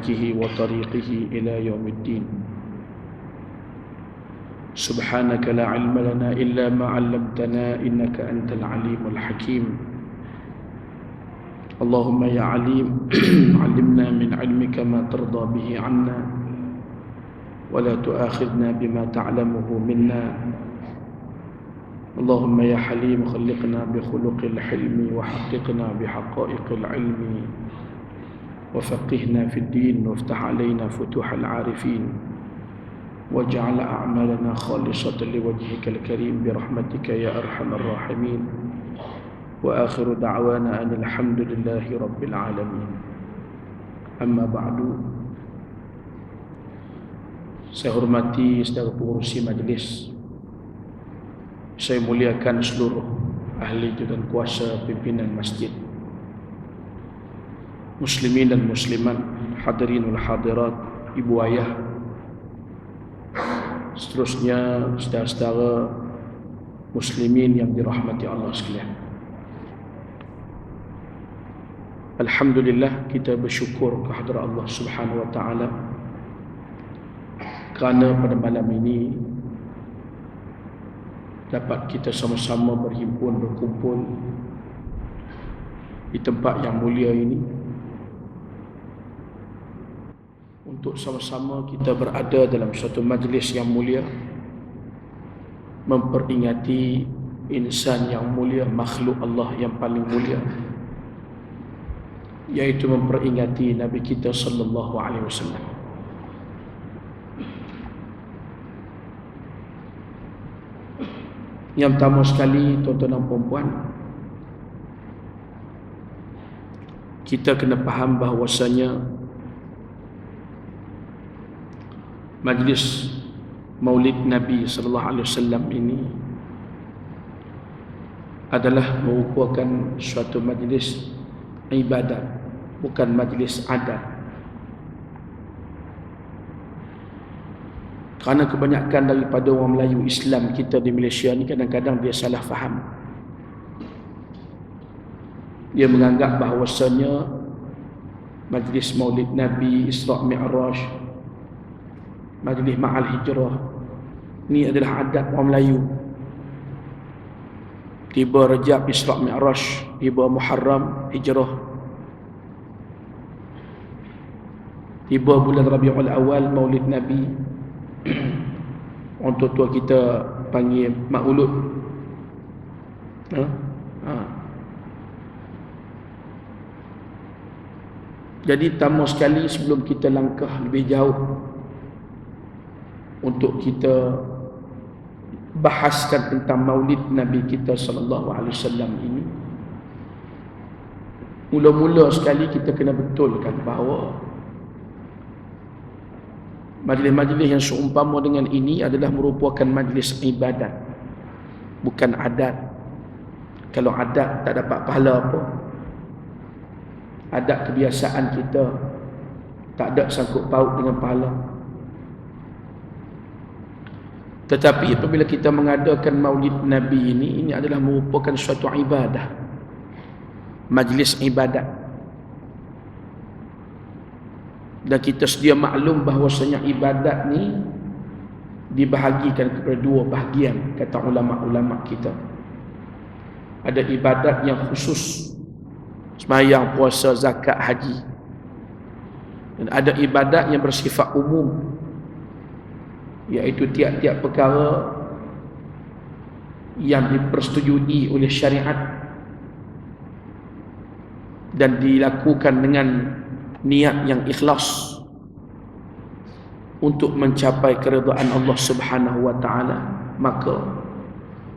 نهجه وطريقه إلى يوم الدين. سبحانك لا علم لنا إلا ما علمتنا إنك أنت العليم الحكيم. اللهم يا عليم علمنا من علمك ما ترضى به عنا ولا تؤاخذنا بما تعلمه منا. اللهم يا حليم خلقنا بخلق الحلم وحققنا بحقائق العلم وفقهنا في الدين وافتح علينا فتوح العارفين واجعل أعمالنا خالصة لوجهك الكريم برحمتك يا أرحم الراحمين. وآخر دعوانا أن الحمد لله رب العالمين. أما بعد. Saya hormati saudara pengurusi majlis, saya muliakan seluruh ahli dan kuasa pimpinan masjid, muslimin dan muslimat, hadirin wal hadirat, ibu ayah, seterusnya saudara-saudara muslimin yang dirahmati Allah sekalian. Alhamdulillah, kita bersyukur kehadrat Allah Subhanahu wa taala kerana pada malam ini dapat kita sama-sama berkumpul di tempat yang mulia ini untuk sama-sama kita berada dalam suatu majlis yang mulia, memperingati insan yang mulia, makhluk Allah yang paling mulia, yaitu memperingati Nabi kita sallallahu alaihi wasallam. Yang pertama sekali, tuan-tuan dan puan-puan, kita kena faham bahawasanya majlis Maulid Nabi sallallahu alaihi wasallam ini adalah merupakan suatu majlis ibadat, bukan majlis adat. Kerana kebanyakan daripada orang Melayu Islam kita di Malaysia ni kadang-kadang dia salah faham. Dia menganggap bahawasanya majlis Maulid Nabi, Isra' Mi'raj, majlis Ma'al Hijrah ni adalah adat orang Melayu. Tiba Rajab, Isra' Mi'raj, tiba Muharram, Hijrah, tiba bulan Rabiul Awal, Maulid Nabi. Orang tua-tua kita panggil Maulud. Jadi pertama sekali, sebelum kita langkah lebih jauh untuk kita bahaskan tentang Maulid Nabi kita sallallahu alaihi wasallam ini, mula-mula sekali kita kena betulkan bahawa majlis-majlis yang seumpama dengan ini adalah merupakan majlis ibadat, bukan adat. Kalau adat tak dapat pahala apa. Adat kebiasaan kita tak ada sangkut paut dengan pahala. Tetapi apabila kita mengadakan Maulid Nabi ini adalah merupakan suatu ibadah, majlis ibadat. Dan kita sedia maklum bahawasanya ibadat ni dibahagikan kepada dua bahagian, kata ulama-ulama kita. Ada ibadat yang khusus, sembahyang, puasa, zakat, haji. Dan ada ibadat yang bersifat umum, iaitu tiap-tiap perkara yang dipersetujui oleh syariat dan dilakukan dengan niat yang ikhlas untuk mencapai keridaan Allah Subhanahu wa taala, maka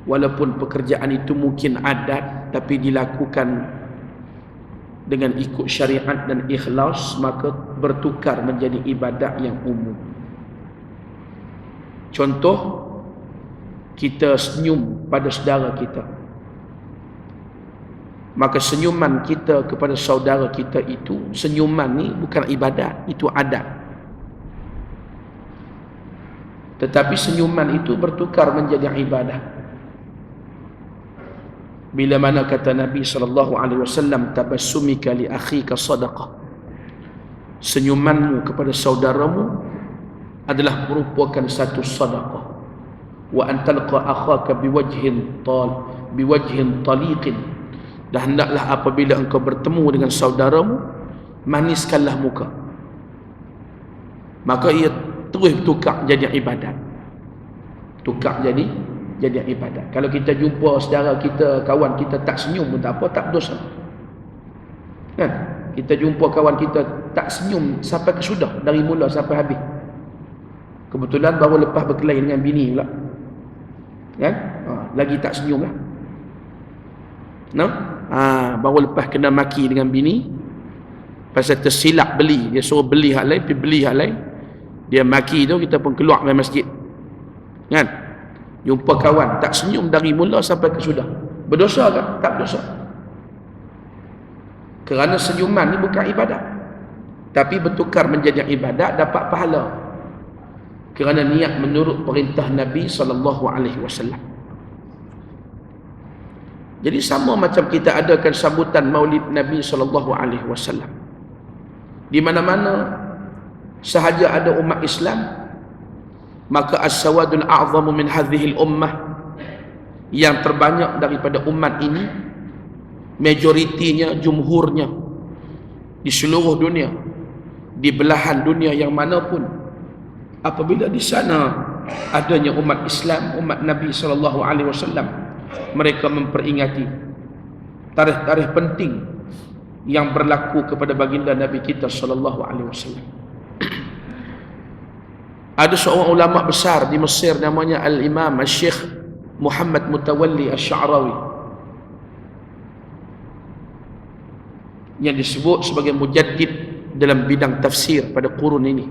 walaupun pekerjaan itu mungkin adat tapi dilakukan dengan ikut syariat dan ikhlas, maka bertukar menjadi ibadat yang umum. Contoh, kita senyum pada saudara kita, maka senyuman kita kepada saudara kita itu, senyuman ni bukan ibadat, itu adat. Tetapi senyuman itu bertukar menjadi ibadah. Bila mana kata Nabi SAW, tabassumika li akhika sadaqah, senyumanmu kepada saudaramu adalah merupakan satu sedekah. Wa an talqa akhaka biwajhin taliqin, dan hendaklah apabila engkau bertemu dengan saudaramu, maniskanlah muka. Maka ia terus tukar jadi ibadat. Tukar jadi ibadat. Kalau kita jumpa saudara kita, kawan kita, tak senyum pun tak apa, tak dosa. Kan? Kita jumpa kawan kita tak senyum sampai kesudah, dari mula sampai habis. Kebetulan baru lepas berkelahi dengan bini pula, kan? Lagi tak senyum lah. No? Baru lepas kena maki dengan bini pasal tersilap beli. Dia suruh beli hak lain, pergi beli hak lain. Dia maki tu, kita pun keluar dari masjid, kan? Jumpa kawan tak senyum dari mula sampai kesudah, berdosa kan? Tak berdosa. Kerana senyuman ni bukan ibadat, tapi bertukar menjadi ibadat, dapat pahala. Kerana niat menurut perintah Nabi SAW. Jadi sama macam kita adakan sambutan Maulid Nabi SAW. Di mana-mana sahaja ada umat Islam, maka as-sawadul a'zamu min hadhil ummah, yang terbanyak daripada umat ini, majoritinya, jumhurnya di seluruh dunia, di belahan dunia yang manapun, apabila di sana adanya umat Islam, umat Nabi SAW, mereka memperingati tarikh-tarikh penting yang berlaku kepada baginda Nabi kita SAW. Ada seorang ulama besar di Mesir namanya Al-Imam Al-Syekh Muhammad Mutawalli Asy-Sya'rawi, yang disebut sebagai mujaddid dalam bidang tafsir pada kurun ini.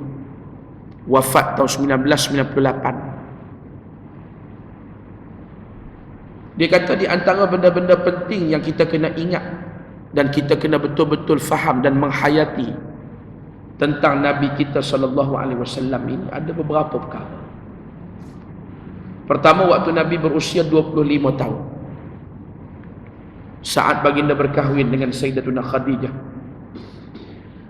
Wafat tahun 1998. Dia kata di antara benda-benda penting yang kita kena ingat dan kita kena betul-betul faham dan menghayati tentang Nabi kita SAW ini, ada beberapa perkara. Pertama, waktu Nabi berusia 25 tahun, saat baginda berkahwin dengan Sayyidatuna Khadijah.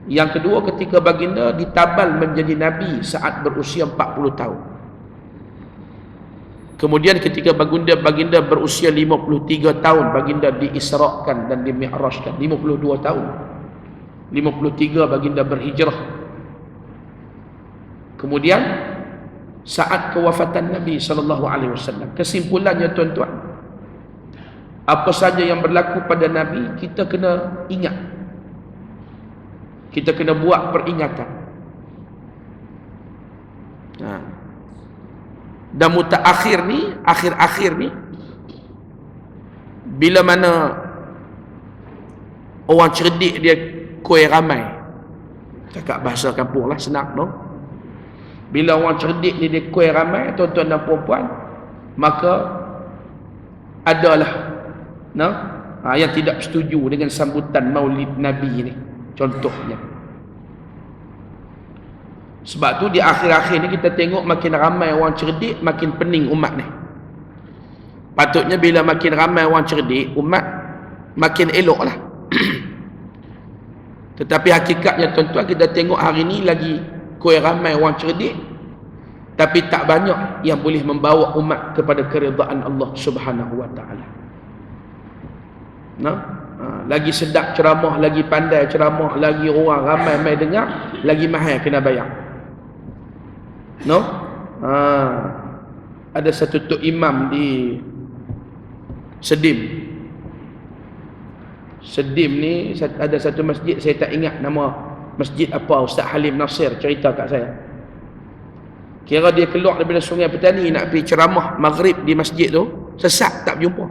Yang kedua, ketika baginda ditabal menjadi Nabi saat berusia 40 tahun. Kemudian ketika baginda berusia 53 tahun, baginda diisrakan dan dimi'rajkan. 52 tahun. 53 baginda berhijrah. Kemudian saat kewafatan Nabi SAW. Kesimpulannya tuan-tuan, apa saja yang berlaku pada Nabi, kita kena ingat. Kita kena buat peringatan. Dan mutaakhir ni, akhir-akhir ni, bila mana orang cerdik dia kuih ramai, cakap bahasa kampung lah, senang no? Bila orang cerdik ni dia kuih ramai, tuan-tuan dan perempuan, maka adalah no? Yang tidak setuju dengan sambutan Maulid Nabi ni, contohnya. Sebab tu di akhir-akhir ni kita tengok makin ramai orang cerdik, makin pening umat ni. Patutnya bila makin ramai orang cerdik, umat makin elok lah. Tetapi hakikatnya tuan-tuan, kita tengok hari ni lagi kuih ramai orang cerdik, tapi tak banyak yang boleh membawa umat kepada keridaan Allah Subhanahu Wa Taala. Lagi sedap ceramah, lagi pandai ceramah, lagi orang ramai mai dengar, lagi mahal kena bayar. No? Ada satu tok imam di Sedim. Sedim ni ada satu masjid, saya tak ingat nama masjid apa, Ustaz Halim Nasir cerita kat saya. Kira dia keluar daripada Sungai Petani nak pergi ceramah maghrib di masjid tu, sesat tak jumpa.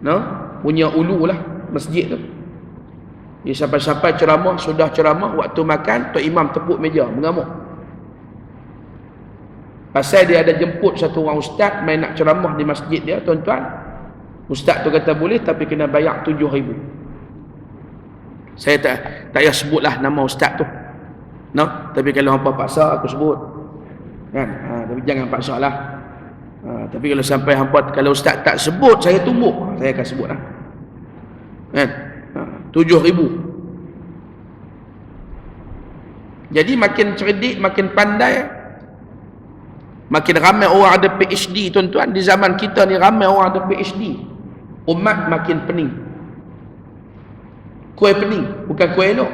No? Punya ulu lah masjid tu. Dia sampai-sampai ceramah, sudah ceramah, waktu makan tok imam tepuk meja mengamuk. Pasal dia ada jemput satu orang ustaz main nak ceramah di masjid dia, tuan-tuan. Ustaz tu kata boleh, tapi kena bayar 7,000. Saya tak payah sebutlah nama ustaz tu. No? Tapi kalau hampa paksa, aku sebut. Kan? Tapi jangan paksa lah. Tapi kalau sampai hampa, kalau ustaz tak sebut, saya tumbuk. Saya akan sebut lah. Kan? 7,000. Jadi makin cerdik, makin pandai, makin ramai orang ada PhD tuan-tuan. Di zaman kita ni ramai orang ada PhD. Umat makin pening. Kuih pening, bukan kuih elok.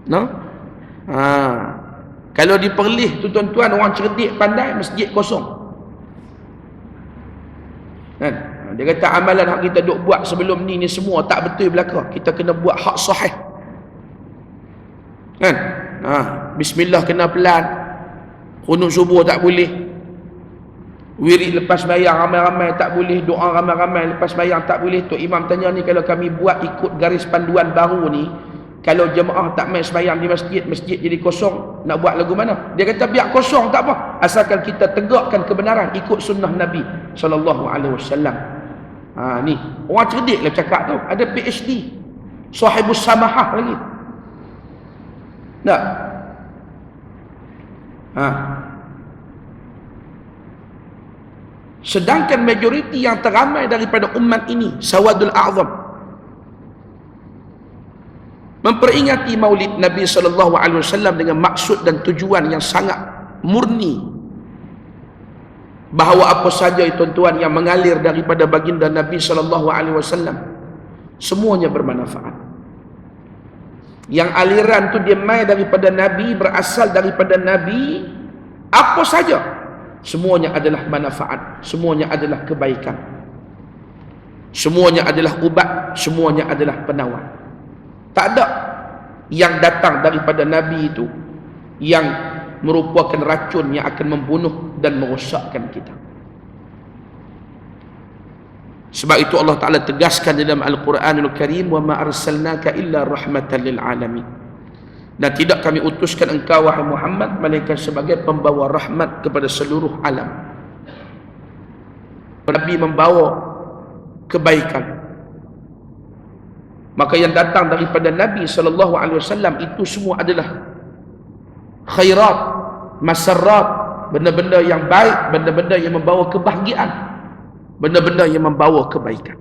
No? Kalau di Perlis tu tuan-tuan, orang cerdik pandai, masjid kosong. Kan? Dia kata amalan hak kita duk buat sebelum ni semua tak betul belaka. Kita kena buat hak sahih. Kan? Bismillah kena pelan. Qunut subuh tak boleh. Wirid lepas bayang ramai-ramai tak boleh. Doa ramai-ramai lepas bayang tak boleh. Tok Imam tanya ni, kalau kami buat ikut garis panduan baru ni, kalau jemaah tak main sembahyang di masjid, masjid jadi kosong, nak buat lagu mana? Dia kata biar kosong tak apa, asalkan kita tegakkan kebenaran ikut sunnah Nabi SAW. Ni orang cerdik lah cakap tu, ada PhD, sahibus samahah lagi. Tak? Sedangkan majoriti yang teramai daripada umat ini, sawadul a'zam, memperingati maulid Nabi SAW dengan maksud dan tujuan yang sangat murni, bahawa apa saja tuan-tuan yang mengalir daripada baginda Nabi SAW semuanya bermanfaat. Yang aliran tu dia mai daripada Nabi, berasal daripada Nabi, apa saja semuanya adalah manfaat, semuanya adalah kebaikan, semuanya adalah ubat, semuanya adalah penawar. Tak ada yang datang daripada Nabi itu yang merupakan racun yang akan membunuh dan merosakkan kita. Sebab itu Allah Ta'ala tegaskan dalam Al-Quranul Karim, wa ma arsalnaka illa rahmatan lil alamin. Dan tidak kami utuskan engkau wahai Muhammad melainkan sebagai pembawa rahmat kepada seluruh alam. Nabi membawa kebaikan. Maka yang datang daripada Nabi SAW itu semua adalah khairat, masarrat, benda-benda yang baik, benda-benda yang membawa kebahagiaan, benda-benda yang membawa kebaikan.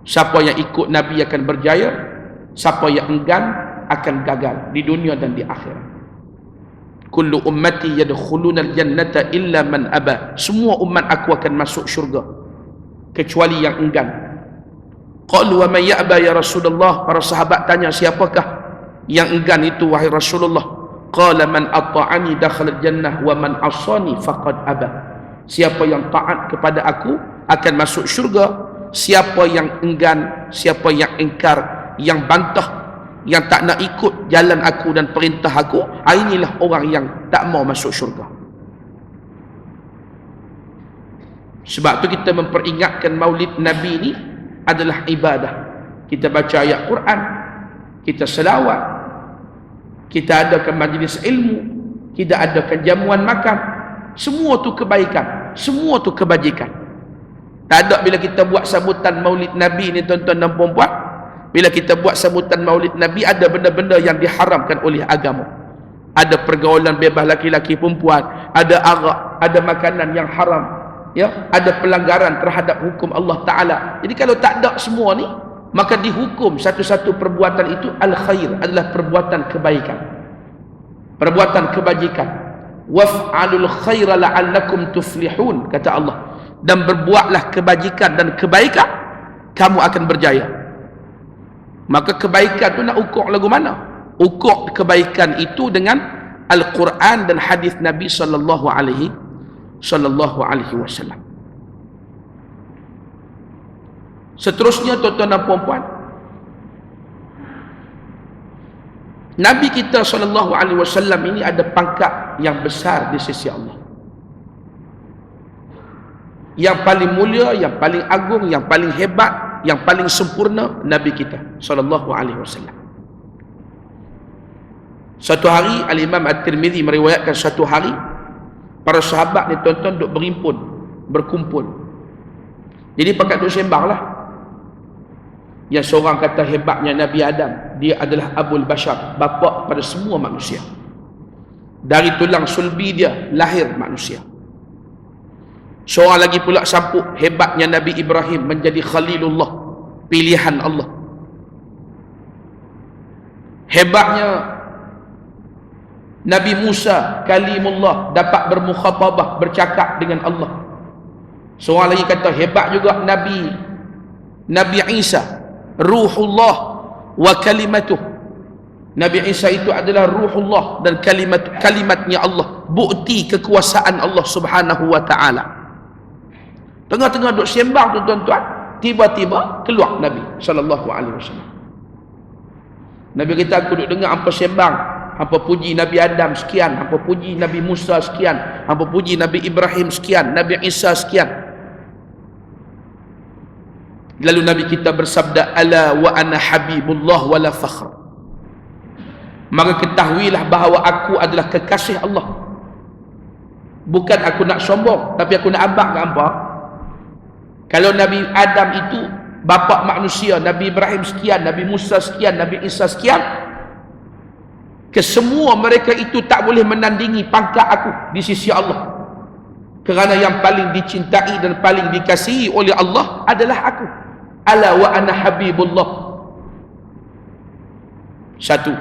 Siapa yang ikut Nabi akan berjaya, siapa yang enggan akan gagal di dunia dan di akhirat. Kullu ummati yadkhuluna al-jannata illa man aba. Semua umat aku akan masuk syurga kecuali yang enggan. Qalu wa man ya'ba ya Rasulullah. Para sahabat tanya, siapakah yang enggan itu wahai Rasulullah? Qala man ata'ani dakhala al-jannah wa man asani faqad aba. Siapa yang taat kepada aku akan masuk syurga. Siapa yang enggan, siapa yang ingkar, yang bantah, yang tak nak ikut jalan aku dan perintah aku, inilah orang yang tak mau masuk syurga. Sebab tu kita memperingatkan maulid Nabi ni adalah ibadah. Kita baca ayat Quran, kita selawat, kita adakan majlis ilmu, kita adakan jamuan makan. Semua tu kebaikan, semua tu kebajikan. Tak ada bila kita buat sambutan maulid Nabi ni tuan-tuan dan puan-puan, bila kita buat sambutan maulid Nabi, ada benda-benda yang diharamkan oleh agama. Ada pergaulan bebas laki-laki perempuan, ada arak, ada makanan yang haram, ya, ada pelanggaran terhadap hukum Allah Ta'ala. Jadi kalau tak ada semua ni, maka dihukum satu-satu perbuatan itu al-khair, adalah perbuatan kebaikan, perbuatan kebajikan. Waf'alul khaira la'allakum tuflihun, kata Allah. Dan berbuatlah kebajikan dan kebaikan, kamu akan berjaya. Maka kebaikan tu nak ukur lagu mana? Ukur kebaikan itu dengan Al-Quran dan hadis Nabi sallallahu alaihi wasallam. Seterusnya tuan-tuan dan puan-puan, Nabi kita sallallahu alaihi wasallam ini ada pangkat yang besar di sisi Allah. Yang paling mulia, yang paling agung, yang paling hebat, yang paling sempurna, Nabi kita sallallahu alaihi wasallam. Satu hari Al-Imam At-Tirmidzi meriwayatkan, satu hari para sahabat ni tuan-tuan duk berhimpun, berkumpul. Jadi pakat duk sembang lah. Yang seorang kata hebatnya Nabi Adam, dia adalah Abul Bashar, bapa pada semua manusia. Dari tulang sulbi dia lahir manusia. Seorang lagi pula sambut hebatnya Nabi Ibrahim menjadi Khalilullah, pilihan Allah. Hebatnya Nabi Musa kalimullah, dapat bermukhatabah, bercakap dengan Allah. Seorang lagi kata hebat juga Nabi Isa, ruhullah wa kalimatuh. Nabi Isa itu adalah ruhullah dan kalimatnya Allah, bukti kekuasaan Allah Subhanahu wa taala. Tengah-tengah duk sembang tu tuan-tuan, tiba-tiba keluar Nabi sallallahu alaihi wasallam. Nabi kata, aku duk dengar hampa sembang, hampa puji Nabi Adam sekian, hampa puji Nabi Musa sekian, hampa puji Nabi Ibrahim sekian, Nabi Isa sekian. Lalu Nabi kita bersabda, ala wa ana habibullah wala fakhr. Maka ketahuilah bahawa aku adalah kekasih Allah. Bukan aku nak sombong, tapi aku nak abang ke hampa. Kalau Nabi Adam itu bapa manusia, Nabi Ibrahim sekian, Nabi Musa sekian, Nabi Isa sekian, kesemua mereka itu tak boleh menandingi pangkat aku di sisi Allah. Kerana yang paling dicintai dan paling dikasihi oleh Allah adalah aku. Ala wa ana habibullah. Satu.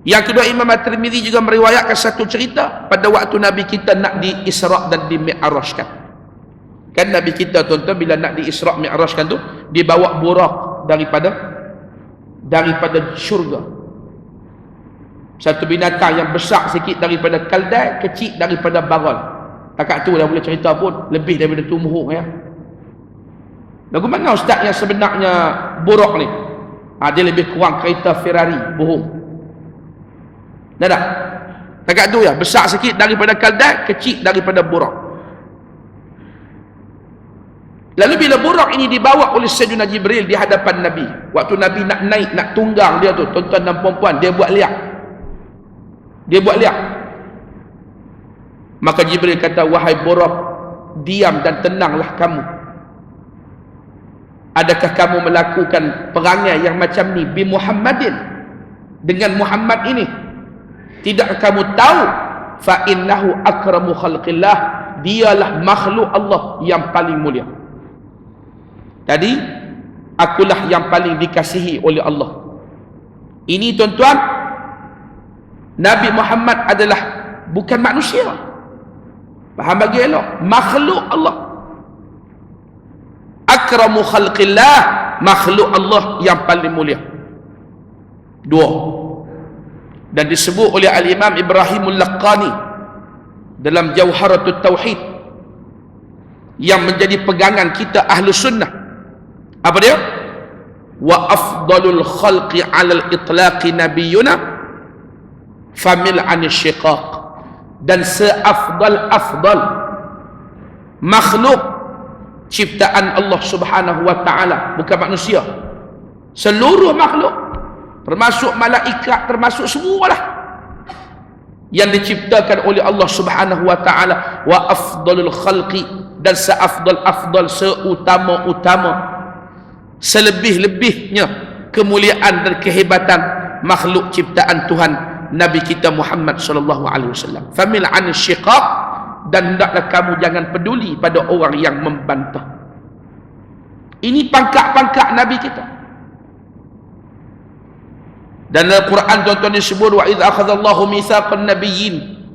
Yang kedua, Imam At-Tirmidzi juga meriwayatkan satu cerita pada waktu Nabi kita nak di Isra' dan di Mi'rajkan. Kan Nabi kita tuan-tuan bila nak di Isra' Mi'rajkan tu, dia bawa burak daripada syurga. Satu binatang yang besar sikit daripada kaldai, kecil daripada baral. Takat tu dah boleh cerita pun, lebih daripada tumbuh ya. Lagu mana ustaz yang sebenarnya burak ni? Dia lebih kurang kereta Ferrari, bohong. Tak? Takat tu ya, besar sikit daripada kaldai, kecil daripada burak. Lalu bila burak ini dibawa oleh Sayyidina Jibril di hadapan Nabi, waktu Nabi nak naik, nak tunggang dia tu, tuan-tuan dan puan-puan, dia buat liak. Maka Jibril kata, wahai burak, diam dan tenanglah kamu. Adakah kamu melakukan perangai yang macam ni bi Muhammadin, dengan Muhammad ini? Tidak kamu tahu fa innahu akramu khalqillah, dialah makhluk Allah yang paling mulia. Tadi akulah yang paling dikasihi oleh Allah. Ini tuan-tuan, Nabi Muhammad adalah bukan manusia. Faham bagi elok? Makhluk Allah. Akramu khalqillah, makhluk Allah yang paling mulia. Dua. Dan disebut oleh Al-Imam Ibrahimul Laqqani dalam Jauharatul Tauhid, yang menjadi pegangan kita ahlu sunnah. Apa dia? Wa afdalul khalqi alal itlaqi nabiyuna famil anil syiqaq. Dan seafdal makhluk ciptaan Allah Subhanahu wa ta'ala, bukan manusia, seluruh makhluk, termasuk malaikat, termasuk semualah yang diciptakan oleh Allah Subhanahu wa ta'ala. Wa afdalul khalqi, dan seafdal, seutama-utama, selebih-lebihnya kemuliaan dan kehebatan makhluk ciptaan Tuhan Nabi kita Muhammad sallallahu alaihi wasallam. Famil anil syiqaq, dan hendaklah kamu jangan peduli pada orang yang membantah. Ini pangkat-pangkat Nabi kita. Dan dalam Quran tuan-tuan disebut wa idz akhadallahu mitsaqan nabiyyin.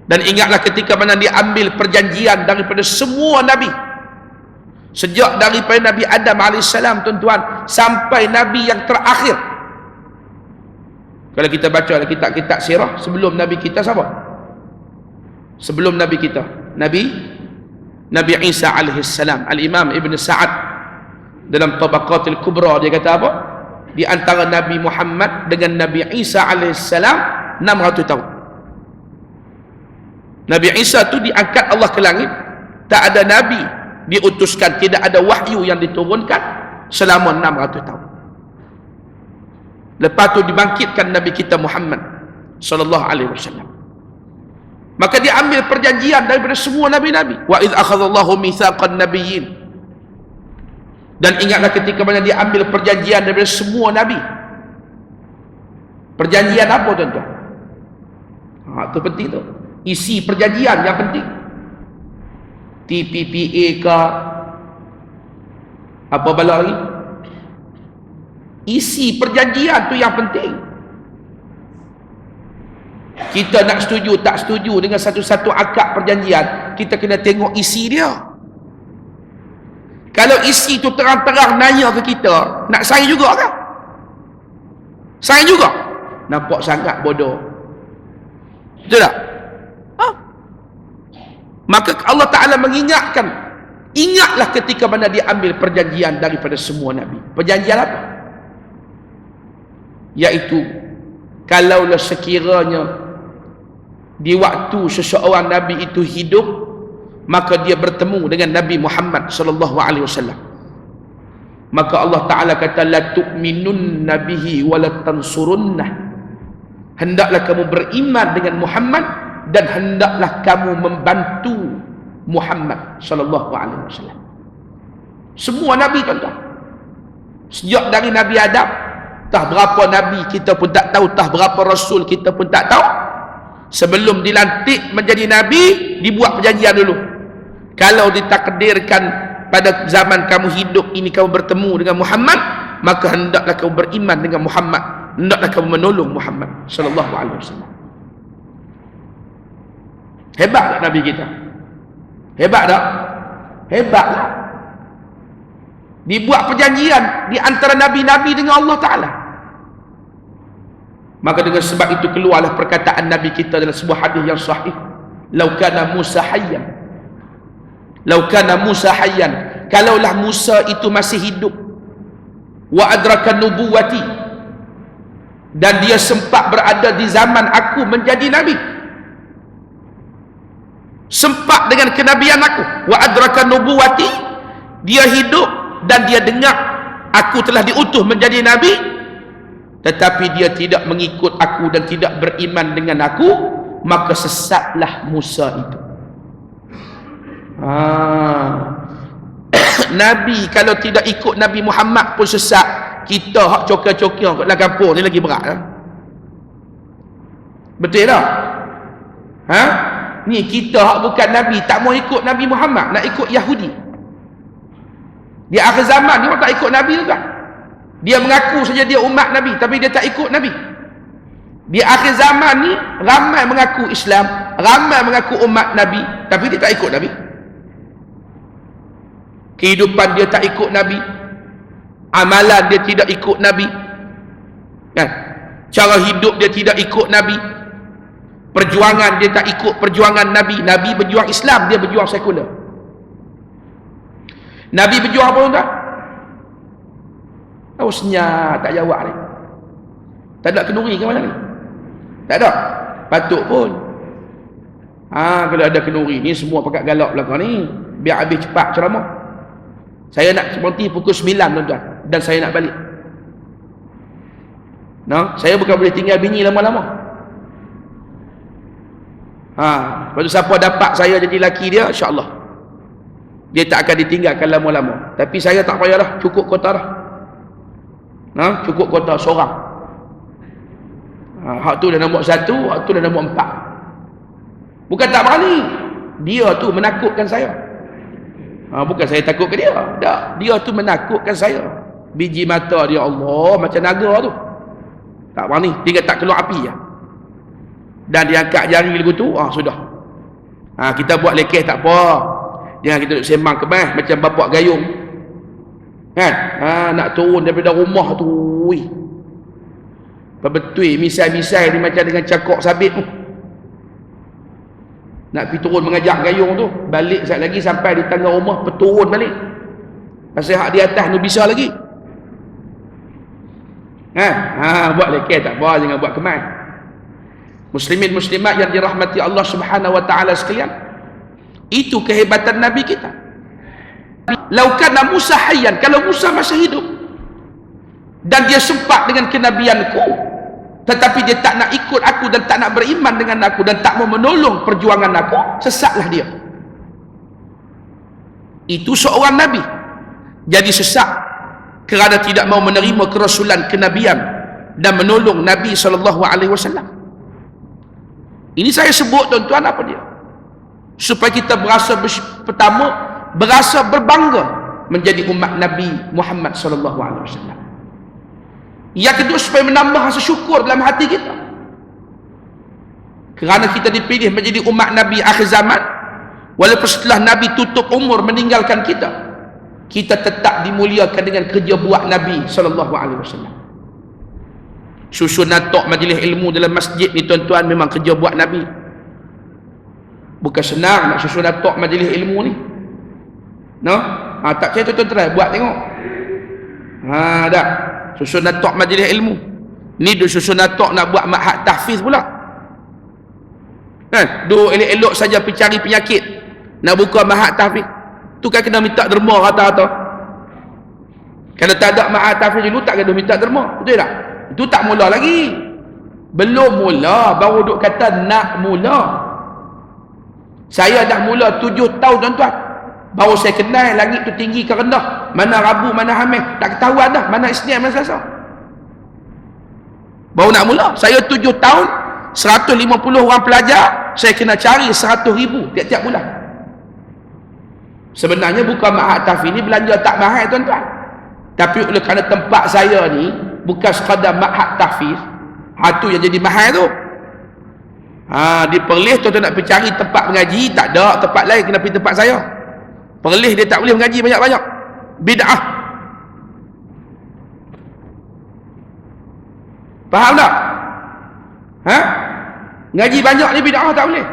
Dan ingatlah ketika mana diambil perjanjian daripada semua nabi. Sejak daripada Nabi Adam AS tuan-tuan, sampai Nabi yang terakhir. Kalau kita baca kitab-kitab sirah, sebelum Nabi kita siapa? Sebelum Nabi kita, Nabi Isa AS. Al-Imam Ibn Sa'ad dalam Tabaqatul Kubra dia kata apa? Di antara Nabi Muhammad dengan Nabi Isa AS 600 tahun. Nabi Isa tu diangkat Allah ke langit, tak ada Nabi diutuskan, tidak ada wahyu yang diturunkan selama 600 tahun. Lepas tu dibangkitkan Nabi kita Muhammad sallallahu alaihi wasallam. Maka dia ambil perjanjian daripada semua nabi-nabi. Wa idz akhadallahu mitsaqan nabiyyin. Dan ingatlah ketika mana dia ambil perjanjian daripada semua nabi. Perjanjian apa tuan-tuan? Itu penting tu. Isi perjanjian yang penting. TPPA ke apa bala lagi? Isi perjanjian tu yang penting. Kita nak setuju tak setuju dengan satu-satu akad perjanjian, kita kena tengok isi dia. Kalau isi tu terang-terang nanya ke kita, nak sign juga kan? Sign juga. Nampak sangat bodoh. Betul tak? Ha? Maka Allah Ta'ala mengingatkan, ingatlah ketika mana dia ambil perjanjian daripada semua Nabi. Perjanjian apa? Iaitu, kalaulah sekiranya di waktu seseorang Nabi itu hidup, maka dia bertemu dengan Nabi Muhammad sallallahu alaihi wasallam, maka Allah Ta'ala kata la tu'minun nabihi wa la tansurunnah, hendaklah kamu beriman dengan Muhammad dan hendaklah kamu membantu Muhammad sallallahu alaihi wasallam. Semua Nabi tuan-tuan, sejak dari Nabi Adam, tah berapa Nabi kita pun tak tahu, tah berapa Rasul kita pun tak tahu, sebelum dilantik menjadi Nabi, dibuat perjanjian dulu. Kalau ditakdirkan pada zaman kamu hidup ini kamu bertemu dengan Muhammad, maka hendaklah kamu beriman dengan Muhammad, hendaklah kamu menolong Muhammad sallallahu alaihi wasallam. Hebat tak Nabi kita? Hebat tak? Hebat tak? Dibuat perjanjian di antara Nabi-Nabi dengan Allah Ta'ala. Maka dengan sebab itu keluarlah perkataan Nabi kita dalam sebuah hadis yang sahih, "Lau kana Musa hayyan." Lau kana Musa hayyan, kalaulah Musa itu masih hidup, wa adraka nubuwati, dan dia sempat berada di zaman aku menjadi nabi, sempat dengan kenabian aku, wa adraka nubuwati, dia hidup dan dia dengar aku telah diutus menjadi nabi, tetapi dia tidak mengikut aku dan tidak beriman dengan aku, maka sesatlah Musa itu. Nabi kalau tidak ikut Nabi Muhammad pun sesat. Kita hak cokir-cokir kat dalam kampung ni lagi berat lah. Betul tak? Ha? Ni kita hak bukan Nabi, tak mau ikut Nabi Muhammad, nak ikut Yahudi. Di akhir zaman ni orang tak ikut Nabi juga. Dia mengaku saja dia umat Nabi, tapi dia tak ikut Nabi. Di akhir zaman ni ramai mengaku Islam, ramai mengaku umat Nabi, tapi dia tak ikut Nabi. Kehidupan dia tak ikut Nabi, amalan dia tidak ikut Nabi, kan? Cara hidup dia tidak ikut Nabi, perjuangan dia tak ikut perjuangan Nabi. Nabi berjuang Islam, dia berjuang sekular. Nabi berjuang apa tuan? Oh senyap, tak jawab ni. Tak ada kenduri ke mana ni? Tak ada. Patut pun. Kalau ada kenduri ni semua pakat galak belakang ni, biar habis cepat ceramah. Saya nak berhenti pukul 9 tuan-tuan, dan saya nak balik. Saya bukan boleh tinggal bini lama-lama. Lepas tu siapa dapat saya jadi laki dia, insya-Allah dia tak akan ditinggalkan lama-lama. Tapi saya tak payahlah, cukup kota dah. Cukup kota seorang. Hak tu dah nombor 1, hak tu dah nombor 4. Bukan tak berani, dia tu menakutkan saya. Bukan saya takut ke dia, tak. Dia tu menakutkan saya. Biji mata dia, Allah, macam naga tu. Tak berani, tinggal tak keluar api je. Dan dia angkat jari lagu tu, sudah. Kita buat lekeh tak apa. Jangan kita duduk sembang kebas macam bapak gayung. Kan? Nak turun daripada rumah tu. Betul, misai-misai ni macam dengan cakok sabit tu. Nak pergi turun mengajak gayung tu, balik sekejap lagi sampai di tangga rumah, perturun balik. Pasal hak di atas ni bisa lagi. Buat lekeh tak apa, jangan buat kemas. Muslimin muslimat yang dirahmati Allah Subhanahu wa taala sekalian, itu kehebatan Nabi kita. Lau kana Musa hayyan, kalau Musa masih hidup dan dia sempat dengan kenabianku, tetapi dia tak nak ikut aku dan tak nak beriman dengan aku dan tak mau menolong perjuangan aku, sesatlah dia. Itu seorang Nabi jadi sesat kerana tidak mau menerima kerasulan kenabian dan menolong Nabi SAW. Ini saya sebut tuan-tuan apa dia? Supaya kita berasa pertama, berasa berbangga menjadi umat Nabi Muhammad SAW. Yang kedua, supaya menambah rasa syukur dalam hati kita. Kerana kita dipilih menjadi umat Nabi akhir zaman, walaupun setelah Nabi tutup umur meninggalkan kita, kita tetap dimuliakan dengan kerja buat Nabi SAW. Susun atok majlis ilmu dalam masjid ni tuan-tuan, memang kerja buat Nabi. Bukan senang nak susun atok majlis ilmu ni. No? Tak percaya tuan-tuan try buat tengok. Dah. Susun atok majlis ilmu. Ni dia susun atok nak buat ma'had tahfiz pula. Duk elok-elok saja pergi cari penyakit nak buka ma'had tahfiz. Tu kan kena minta derma rata-rata. Kalau tak ada ma'had tahfiz dulu, tak kena minta derma. Betul tak? Itu tak mula lagi. Belum mula, baru duk kata nak mula. Saya dah mula 7 tahun tuan-tuan. Baru saya kenal langit tu tinggi ke rendah, mana Rabu, mana Khamis, tak ketahuan dah, mana Isnin, mana Selasa. Baru nak mula. Saya 7 tahun, 150 orang pelajar, saya kena cari 100,000 tiap-tiap bulan. Sebenarnya bukan ma'had tahfiz ni belanja tak mahal tuan-tuan. Tapi oleh kerana tempat saya ni bukan sekadar ma'had tahfiz, tu yang jadi mahal tu. Di Perlis tuan-tuan nak pergi cari tempat mengaji, tak ada tempat lain, kena pergi tempat saya. Perlis dia tak boleh mengaji banyak-banyak. Bid'ah. Faham tak? Ngaji banyak ni bid'ah tak boleh.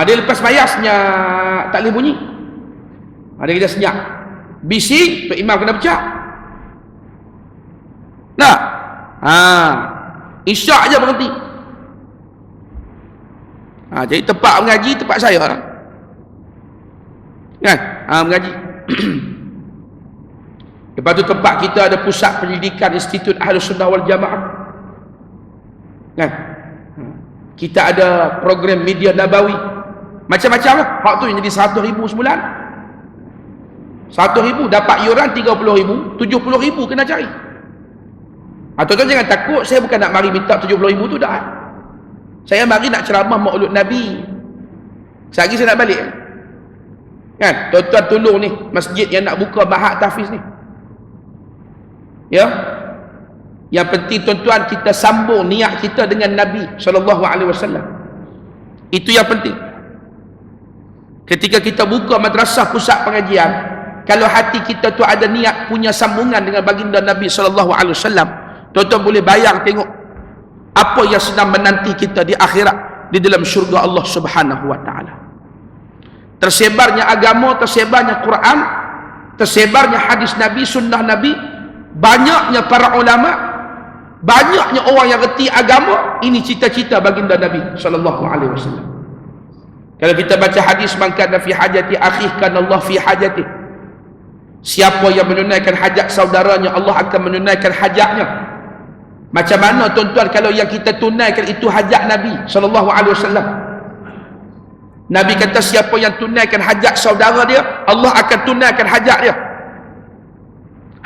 Dia lepas bayar senyap, tak boleh bunyi. Dia kena senyap. Bising, Pak Imam kena pecah. Nah. Isyak je berhenti. Jadi tempat mengaji tempat saya lah. Kan? Mengaji. Lepas tu tempat kita ada pusat pendidikan Institut Ahlus Sunnah wal Jamaah. Kan? Kita ada program media nabawi. Macam-macam lah. Hak tu yang jadi 100,000 sebulan. 100,000 dapat iuran 30,000, 70,000 kena cari. Tuan-tuan jangan takut, saya bukan nak mari minta 70,000 tu dah. Saya mari nak ceramah maulud Nabi. Sehari saya nak balik. Kan? Tuan-tuan tolong ni masjid yang nak buka ma'had tahfiz ni. Ya. Yang penting tuan-tuan kita sambung niat kita dengan Nabi SAW. Itu yang penting. Ketika kita buka madrasah pusat pengajian, kalau hati kita tu ada niat punya sambungan dengan baginda Nabi SAW, tuan-tuan boleh bayang tengok apa yang sedang menanti kita di akhirat, di dalam syurga Allah Subhanahu wa taala. Tersebarnya agama, tersebarnya Quran, tersebarnya hadis Nabi, sunnah Nabi, banyaknya para ulama, banyaknya orang yang reti agama. Ini cita-cita baginda Nabi SAW. Kalau kita baca hadis, man kana fi hajati akhih kana Allah fi hajati. Siapa yang menunaikan hajat saudaranya, Allah akan menunaikan hajatnya. Macam mana tuan-tuan kalau yang kita tunaikan itu hajat Nabi SAW? Nabi kata siapa yang tunaikan hajat saudara dia, Allah akan tunaikan hajat dia.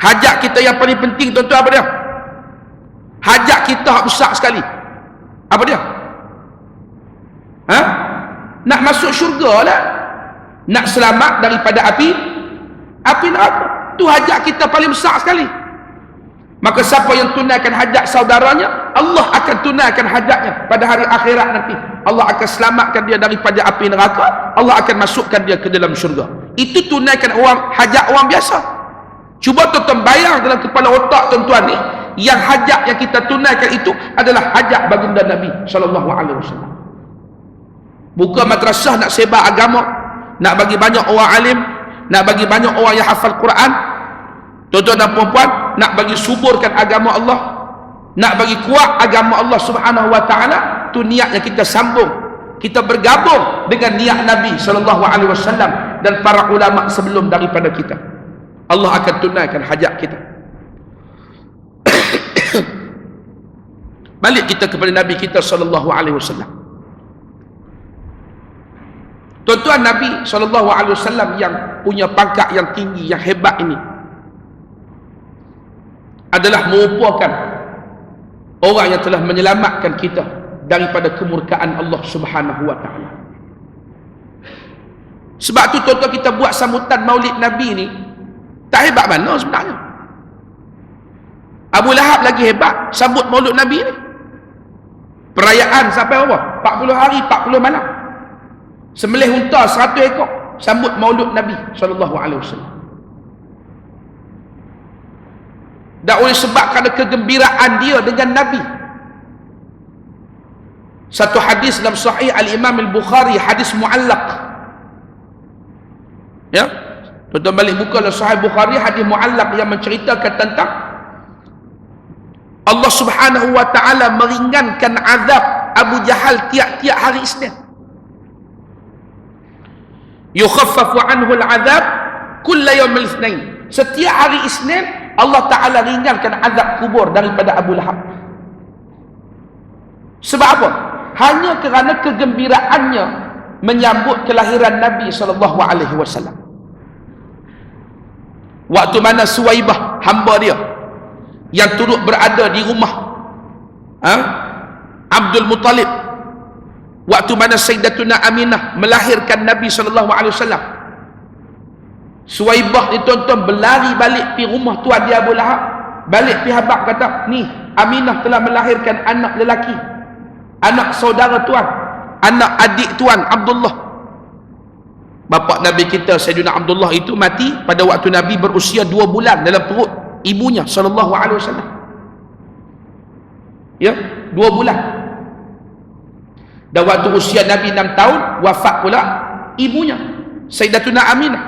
Hajat kita yang paling penting tuan-tuan apa dia? Hajat kita besar sekali. Apa dia? Nak masuk syurga lah. Nak selamat daripada api neraka. Tu hajat kita paling besar sekali. Maka siapa yang tunaikan hajat saudaranya, Allah akan tunaikan hajatnya pada hari akhirat nanti. Allah akan selamatkan dia daripada api neraka. Allah akan masukkan dia ke dalam syurga. Itu tunaikan hajat orang biasa. Cuba tuan-tuan bayang dalam kepala otak tuan-tuan ni, yang hajat yang kita tunaikan itu adalah hajat baginda Nabi SAW. Bukan madrasah nak sebar agama, nak bagi banyak orang alim, nak bagi banyak orang yang hafal Quran. Tuan-tuan dan puan-puan, nak bagi suburkan agama Allah, nak bagi kuat agama Allah Subhanahu wa taala, tu niatnya kita sambung, kita bergabung dengan niat Nabi SAW dan para ulama sebelum daripada kita. Allah akan tunaikan hajat kita. Balik kita kepada Nabi kita SAW. Tuan-tuan, Nabi SAW yang punya pangkat yang tinggi, yang hebat ini adalah merupakan orang yang telah menyelamatkan kita daripada kemurkaan Allah Subhanahu wa taala. Sebab tu tuan-tuan, kita buat sambutan Maulid Nabi ni tak hebat mana sebenarnya. Abu Lahab lagi hebat sambut maulud Nabi ni. Perayaan sampai apa? 40 hari 40 malam. Sembelih unta 100 ekor sambut maulud Nabi SAW. Dan oleh sebab kerana kegembiraan dia dengan Nabi. Satu hadis dalam Sahih Al-Imam Al-Bukhari, hadis mu'allaq. Ya, tuan-tuan balik buka dalam Sahih Bukhari, hadis mu'allaq yang menceritakan tentang Allah Subhanahu wa ta'ala meringankan azab Abu Jahal tiap-tiap hari Isnin. Yukhaffafu anhu al-azab kulla yawmil Isnin. Setiap hari Isnin Allah Ta'ala ringankan azab kubur daripada Abu Lahab. Sebab apa? Hanya kerana kegembiraannya menyambut kelahiran Nabi SAW. Waktu mana Suwaibah, hamba dia yang turut berada di rumah Abdul Muttalib, waktu mana Sayyidatuna Aminah melahirkan Nabi SAW, Suwaibah ni tuan-tuan berlari balik pergi rumah tuan dia Abu Lahab, balik pergi habaq kata, ni Aminah telah melahirkan anak lelaki, anak saudara tuan, anak adik tuan Abdullah. Bapa Nabi kita Sayyidina Abdullah itu mati pada waktu Nabi berusia 2 bulan dalam perut ibunya SAW. Ya, 2 bulan. Dan waktu usia Nabi 6 tahun wafat pula ibunya Sayyidatuna Aminah.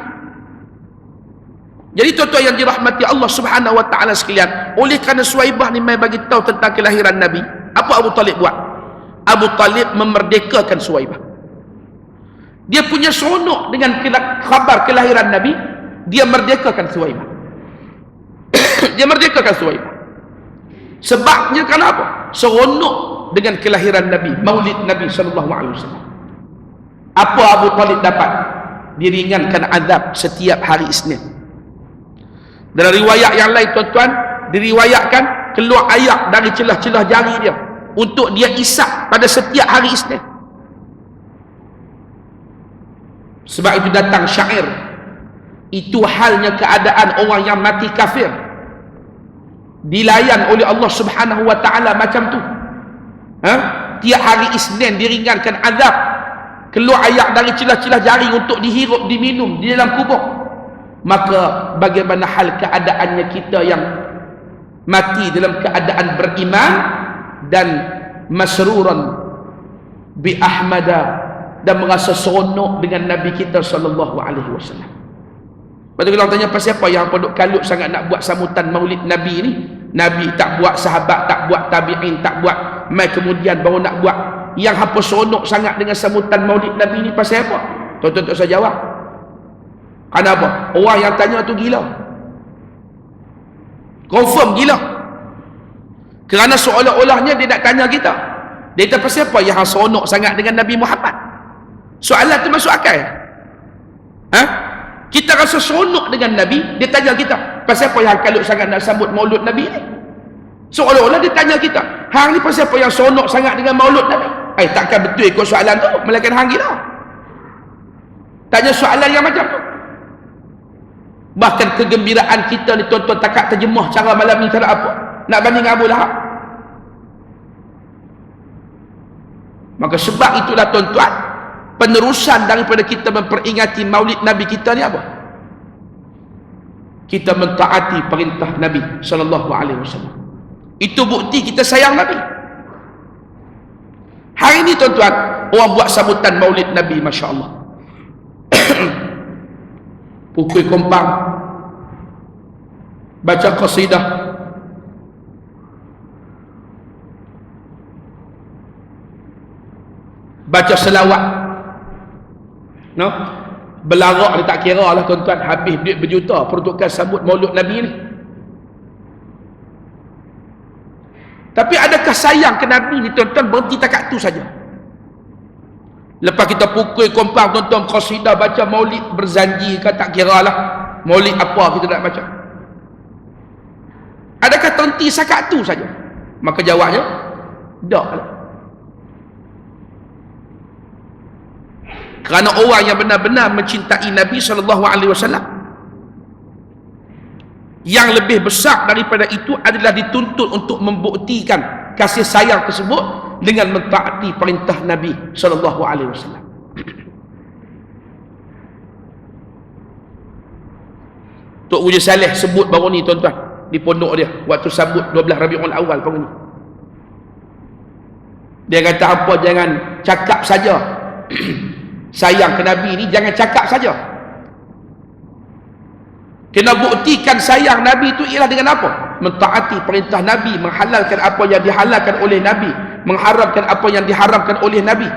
Jadi tuan-tuan yang dirahmati Allah Subhanahu wa taala sekalian, oleh kerana Suwaibah ni mai bagi tahu tentang kelahiran Nabi, apa Abu Talib buat? Abu Talib memerdekakan Suwaibah. Dia punya seronok dengan khabar kelahiran Nabi, dia merdekakan Suwaibah. Dia merdekakan Suwaibah. Sebabnya kenapa? Seronok dengan kelahiran Nabi, maulid Nabi SAW. Apa Abu Talib dapat? Diringankan azab setiap hari Isnin. Dalam riwayat yang lain tuan-tuan, diriwayatkan keluar air dari celah-celah jari dia untuk dia isap pada setiap hari Isnin. Sebab itu datang syair, itu halnya keadaan orang yang mati kafir, dilayan oleh Allah Subhanahu wa ta'ala macam tu. Tiap hari Isnin diringankan azab, keluar air dari celah-celah jari untuk dihirup, diminum di dalam kubur. Maka bagaimana hal keadaannya kita yang mati dalam keadaan beriman dan masruran bi Ahmada, dan merasa seronok dengan Nabi kita sallallahu alaihi wasallam. Lepas tu kita tanya, pasal apa yang duk kalut sangat nak buat sambutan maulid Nabi ni? Nabi tak buat, sahabat tak buat, tabi'in tak buat, mai kemudian baru nak buat. Yang apa seronok sangat dengan sambutan maulid Nabi ni pasal apa? Tuan-tuan tak usah jawab. Kenapa? Orang yang tanya tu gila. Confirm gila. Kerana seolah-olahnya dia nak tanya kita. Dia kata pasal apa yang seronok sangat dengan Nabi Muhammad? Soalan tu masuk akal? Kita rasa seronok dengan Nabi, dia tanya kita, pasal apa yang kalut sangat nak sambut maulud Nabi ni? Seolah-olah dia tanya kita, hang ni pasal apa yang seronok sangat dengan maulud Nabi? Takkan betul ikut soalan tu, melainkan hang gila. Tanya soalan yang macam tu. Bahkan kegembiraan kita ni tuan-tuan takat terjemah cara malam ni cara apa? Nak banding Abu Lahab. Maka sebab itulah tuan-tuan, penerusan daripada kita memperingati maulid Nabi kita ni apa? Kita mentaati perintah Nabi sallallahu alaihi wasallam. Itu bukti kita sayang Nabi. Hari ini tuan-tuan, orang buat sambutan maulid Nabi, masya-Allah. Pukul kompang, baca qasidah, baca selawat, no? Belarak dia tak kira lah tuan-tuan, habis duit berjuta peruntukan sambut maulud Nabi ni. Tapi adakah sayang ke Nabi ni tuan-tuan berhenti takat tu saja? Lepas kita pukul kompang tuan-tuan qasidah, baca maulid, berzanji ke tak kira lah maulid apa kita nak baca. Adakah terhenti sakat tu saja? Maka jawabnya tak lah. Kerana orang yang benar-benar mencintai Nabi SAW, Yang lebih besar daripada itu adalah dituntut untuk membuktikan kasih sayang tersebut dengan mentaati perintah Nabi sallallahu alaihi wasallam. Tok Uji Saleh sebut baru ni tuan-tuan di pondok dia waktu sambut 12 Rabiul Awal baru ni. Dia kata apa, jangan cakap saja sayang ke Nabi ni, jangan cakap saja. Kena buktikan sayang Nabi itu ialah dengan apa? Mentaati perintah Nabi, menghalalkan apa yang dihalalkan oleh Nabi, mengharamkan apa yang diharamkan oleh Nabi.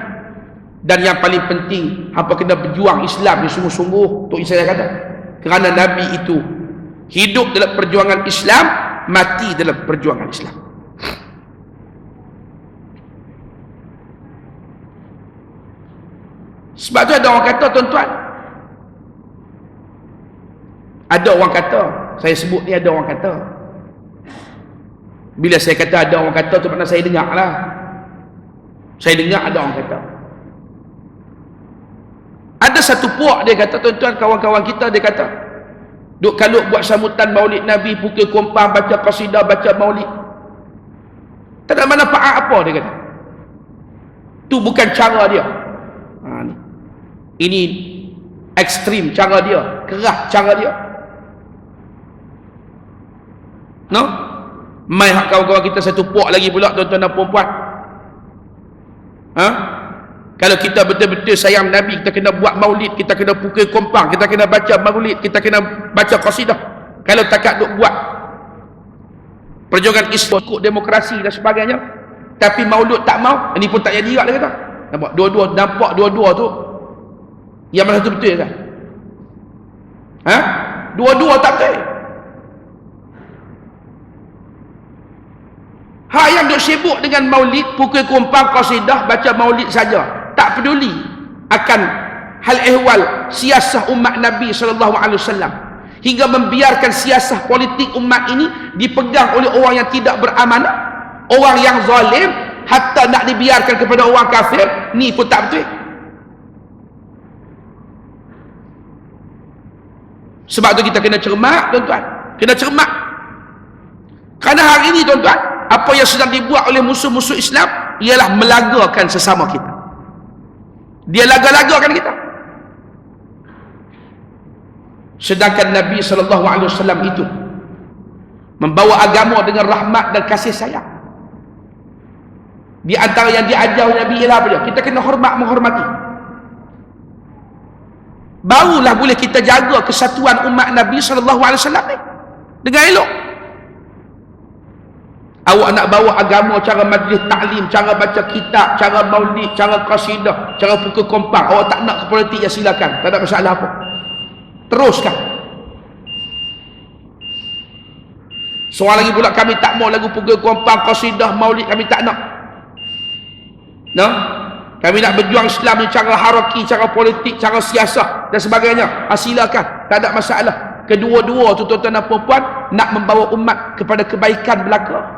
Dan yang paling penting, hampa kena berjuang Islam ni sungguh-sungguh. Tok Isa kata, kerana Nabi itu hidup dalam perjuangan Islam, mati dalam perjuangan Islam. Sebab tu ada orang kata, tuan-tuan, ada orang kata, saya sebut ni ada orang kata. Bila saya kata ada orang kata tu makna saya dengar lah. Saya dengar ada orang kata. Ada satu puak dia kata, tuan-tuan, kawan-kawan kita dia kata, duk kalau buat sambutan maulid Nabi, pukul kompang, baca qasidah, baca maulid, tak ada manfaat apa dia kata. Tu bukan cara dia. Ni. Ini ekstrim cara dia, keras cara dia. No? Mai hak kawan-kawan kita satu puak lagi pula, tuan-tuan dan puan-puan. Kalau kita betul-betul sayang Nabi, kita kena buat maulid, kita kena pukul kompang, kita kena baca maulid, kita kena baca qasidah. Kalau takat duk buat perjuangan Islam, ikut demokrasi dan sebagainya, tapi maulud tak mau, ini pun tak jadi juga dia kata. Nampak dua-dua tu yang mana tu betul kan? Dua-dua tak betul. Hak yang duk sibuk dengan maulid, pukul kompang, qasidah, baca maulid saja, tak peduli akan hal ehwal siasah umat Nabi sallallahu alaihi wasallam, hingga membiarkan siasah politik umat ini dipegang oleh orang yang tidak beramanah, orang yang zalim, hatta nak dibiarkan kepada orang kafir, ni pun tak betul. Sebab tu kita kena cermat, tuan-tuan, kena cermat. Kerana hari ini, tuan-tuan, apa yang sedang dibuat oleh musuh-musuh Islam ialah melagakan sesama kita. Dia laga-lagakan kita. Sedangkan Nabi SAW itu membawa agama dengan rahmat dan kasih sayang. Di antara yang diajar Nabi ialah apa dia? Kita kena hormat menghormati. Barulah boleh kita jaga kesatuan umat Nabi SAW ni dengan elok. Awak nak bawa agama cara majlis taklim, cara baca kitab, cara maulid, cara qasidah, cara pukul kompang, awak tak nak ke politik, ya silakan, tak ada masalah apa, teruskan. Seorang lagi pula, kami tak mau lagu pukul kompang, qasidah, maulid, kami tak nak. Kami nak berjuang Islam ni cara haraki, cara politik, cara siasah dan sebagainya. Silakan, tak ada masalah. Kedua-dua tu, tuan-tuan dan puan-puan, nak membawa umat kepada kebaikan belaka.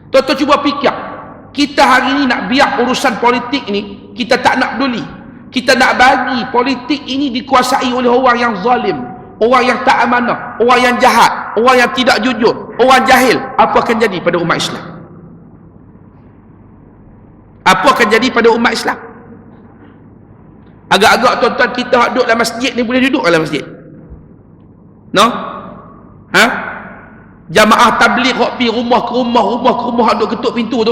Tuan-tuan cuba fikir, kita hari ini nak biar urusan politik ni, kita tak nak peduli. Kita nak bagi politik ini dikuasai oleh orang yang zalim, orang yang tak amanah, orang yang jahat, orang yang tidak jujur, orang jahil. Apa akan jadi pada umat Islam? Apa akan jadi pada umat Islam? Agak-agak tuan-tuan kita duduk dalam masjid ni boleh duduk dalam masjid? No? Jamaah tabligh hok pi rumah ke rumah duk ketuk pintu tu,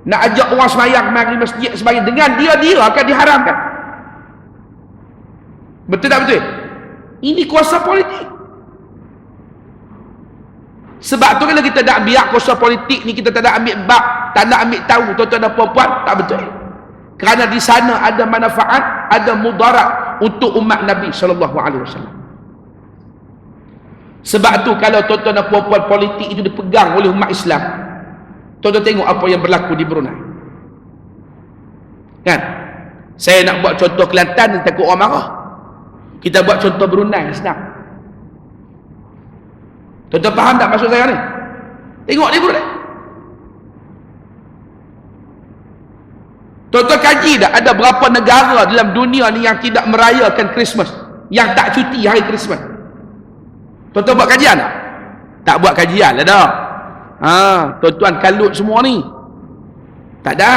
nak ajak orang sembahyang mari masjid sembahyang, dengan dia akan diharamkan. Betul tak betul? Ini kuasa politik. Sebab tu kalau kita nak biar kuasa politik ni, kita tak nak ambil bab, tak nak ambil tahu, tuan-tuan dan puan-puan, tak betul. Kerana di sana ada manfaat, ada mudarat untuk umat Nabi sallallahu alaihi wasallam. Sebab tu kalau tuan-tuan dan puan-puan politik itu dipegang oleh umat Islam, tuan-tuan tengok apa yang berlaku di Brunei. Kan? Saya nak buat contoh Kelantan, takut orang marah. Kita buat contoh Brunei, senang. Tuan-tuan faham tak maksud saya ni? Tengok di Brunei. Tuan-tuan kaji tak ada berapa negara dalam dunia ni yang tidak merayakan Christmas, yang tak cuti hari Christmas? Tuan-tuan buat kajian tak? Tak buat kajian lah dah. Tuan-tuan kalut semua ni. Tak ada.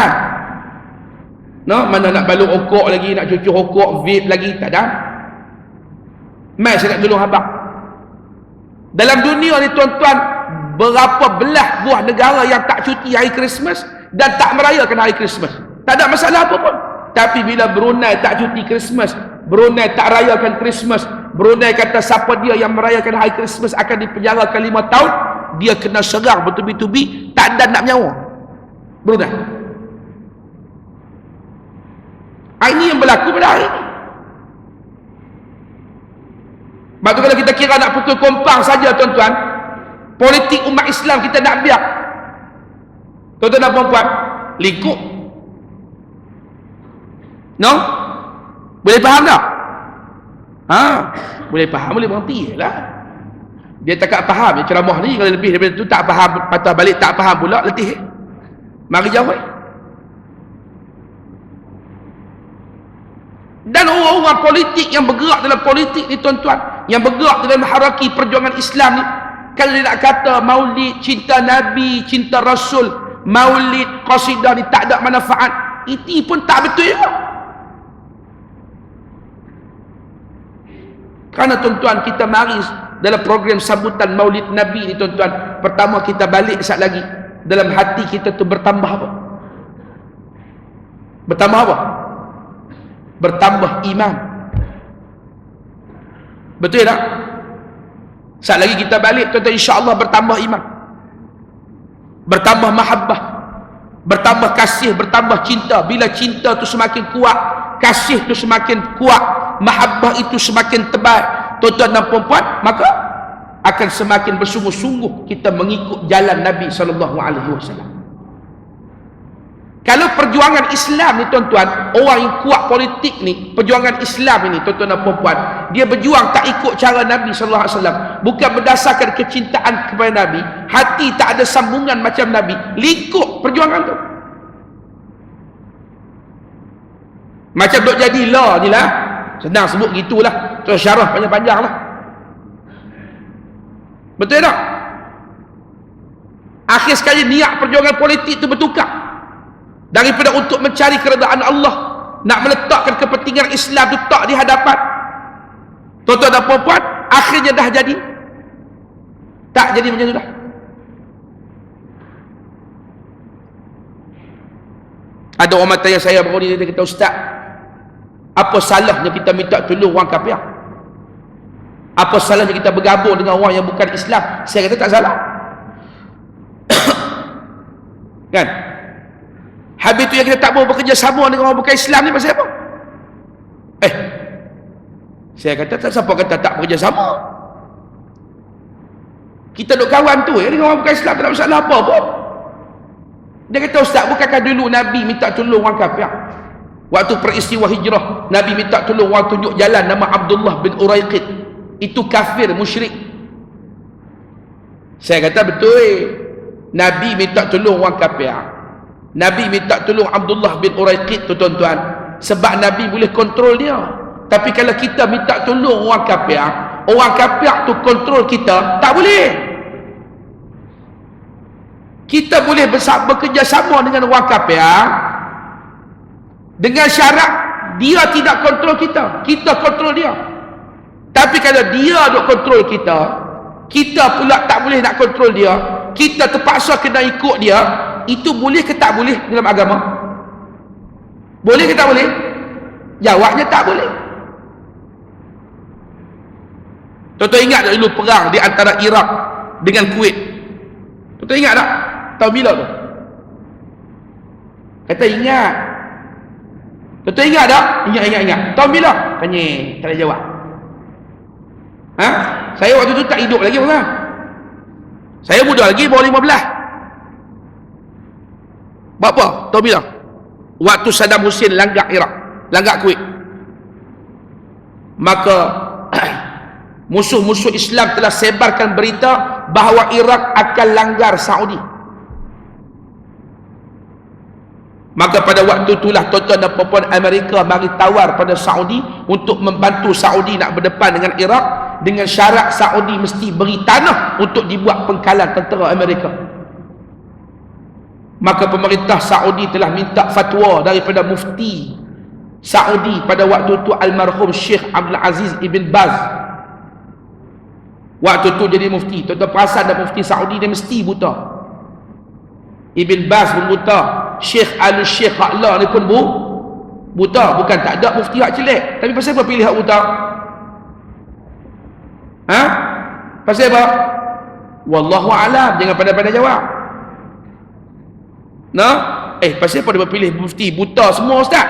No, mana nak balut rokok lagi, nak cucuk rokok, vape lagi, tak ada. Mai saya nak tolong abang. Dalam dunia ni tuan-tuan, berapa belah buah negara yang tak cuti hari Christmas dan tak merayakan hari Christmas. Tak ada masalah apa pun. Tapi bila Brunei tak cuti Christmas, Brunei tak rayakan Christmas, Brunei kata siapa dia yang merayakan hari Christmas akan dipenjarakan 5 tahun, dia kena serang bertubi-tubi, tak ada nak nyawa. Brunei. Ini yang berlaku pada hari ini. Sebab tu kalau kita kira nak pukul kompang saja tuan-tuan, politik umat Islam kita nak biar. Tuan-tuan dan puan-puan, lingkup. No? Boleh faham tak? Boleh faham, boleh berhenti lah. Dia tak faham, dia ceramah ni kalau lebih daripada tu tak faham, patah balik tak faham pula, letih. Mari jawab. Dan orang-orang politik yang bergerak dalam politik ni tuan-tuan, yang bergerak dalam haraki perjuangan Islam ni, kalau dia nak kata maulid, cinta Nabi, cinta Rasul, maulid, qasidah ni tak ada manfaat, itu pun tak betul juga. Kerana tuan-tuan, kita mari dalam program sambutan maulid Nabi ni tuan-tuan, pertama kita balik sekali lagi, dalam hati kita tu bertambah apa? Bertambah apa? Bertambah iman. Betul tak? Sekali lagi kita balik tuan-tuan, insya-Allah bertambah iman, bertambah mahabbah, bertambah kasih, bertambah cinta. Bila cinta tu semakin kuat, kasih tu semakin kuat, mahabbah itu semakin tebal, tuan-tuan dan puan-puan, maka akan semakin bersungguh-sungguh kita mengikut jalan Nabi SAW. Kalau perjuangan Islam ni tuan-tuan, orang yang kuat politik ni, perjuangan Islam ini tuan-tuan dan puan-puan, dia berjuang tak ikut cara Nabi SAW, bukan berdasarkan kecintaan kepada Nabi, hati tak ada sambungan macam Nabi, lingkup perjuangan tu. Macam duk jadi law ni lah, senang sebut gitulah, terus syarah panjang-panjang lah. Betul tak? Akhir sekali niat perjuangan politik tu bertukar. Daripada untuk mencari keredaan Allah, nak meletakkan kepentingan Islam tu tak di hadapan, tuan-tuan dan puan-puan, akhirnya dah jadi tak jadi macam tu dah. Ada orang tanya saya baru ni, dia kata, Ustaz, apa salahnya kita minta tolong orang kafir? Apa salahnya kita bergabung dengan orang yang bukan Islam? Saya kata tak salah. Kan? Habis tu yang kita tak mau bekerja sama dengan orang bukan Islam ni pasal apa? Saya kata tak, siapa kata tak bekerja sama? Kita duk kawan tu dengan orang bukan Islam, tak ada masalah apa pun. Dia kata, Ustaz, bukankah dulu Nabi minta tolong orang kafir? Waktu peristiwa hijrah, Nabi minta tolong orang tunjuk jalan nama Abdullah bin Uraiqid. Itu kafir, musyrik. Saya kata betul. Nabi minta tolong orang kafir. Nabi minta tolong Abdullah bin Uraiqid tu tuan-tuan, sebab Nabi boleh kontrol dia. Tapi kalau kita minta tolong orang kafir tu kontrol kita, tak boleh. Kita boleh bekerjasama dengan orang kafir dengan syarat dia tidak kontrol kita, kita kontrol dia. Tapi kalau dia duk kontrol kita, kita pula tak boleh nak kontrol dia, kita terpaksa kena ikut dia, itu boleh ke tak boleh dalam agama? Boleh ke tak boleh? Jawabnya tak boleh. Tuan-tuan ingat tak dulu perang di antara Iraq dengan Kuwait? Tuan-tuan ingat tak? Tahu bila tu? Kata ingat. Tuan-tuan ingat tak? Ingat. Tahu bila? Tanya, tak ada jawab. Saya waktu tu tak hidup lagi orang. Saya muda lagi, bawah 15. Apa? Tahu bila? Waktu Saddam Hussein langgak Iraq, langgak Kuwait. Maka musuh-musuh Islam telah sebarkan berita bahawa Iraq akan langgar Saudi. Maka pada waktu itulah tuan-tuan dan puan-puan, Amerika mari tawar pada Saudi untuk membantu Saudi nak berdepan dengan Iraq. dengan syarat Saudi mesti beri tanah untuk dibuat pengkalan tentera Amerika. Maka pemerintah Saudi telah minta fatwa daripada mufti Saudi pada waktu itu almarhum Syekh Abdul Aziz Ibn Baz. Waktu itu jadi mufti. Tuan-tuan perasan dah mufti Saudi dia mesti buta. Ibn Baz pun buta. Syekh Al-Syekh A'la ni pun buta. Bukan tak ada mufti hak celek. Tapi pasal apa pilih hak buta? Ha? Pasal apa? Wallahu a'lam. Jangan pandai-pandai jawab. Nah, pasal apa dia pilih mufti buta semua ustaz?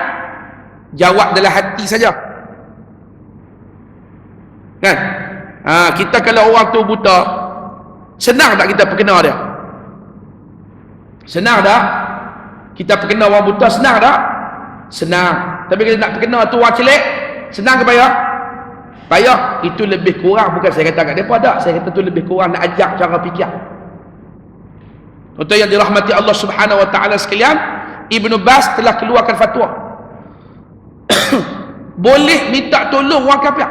Jawab dalam hati saja. Kan? Kita kalau orang tu buta, senang tak kita perkenal dia? Senang tak? Kita perkenal orang buta senang tak? Senang. Tapi kalau nak perkenal tu orang celek, senang ke payah? Payah. Itu lebih kurang, bukan saya kata kat mereka tak. Saya kata tu lebih kurang nak ajak cara fikir. Untuk yang dirahmati Allah Subhanahu wa taala sekalian, Ibn Baz telah keluarkan fatwa. Boleh minta tolong orang kafir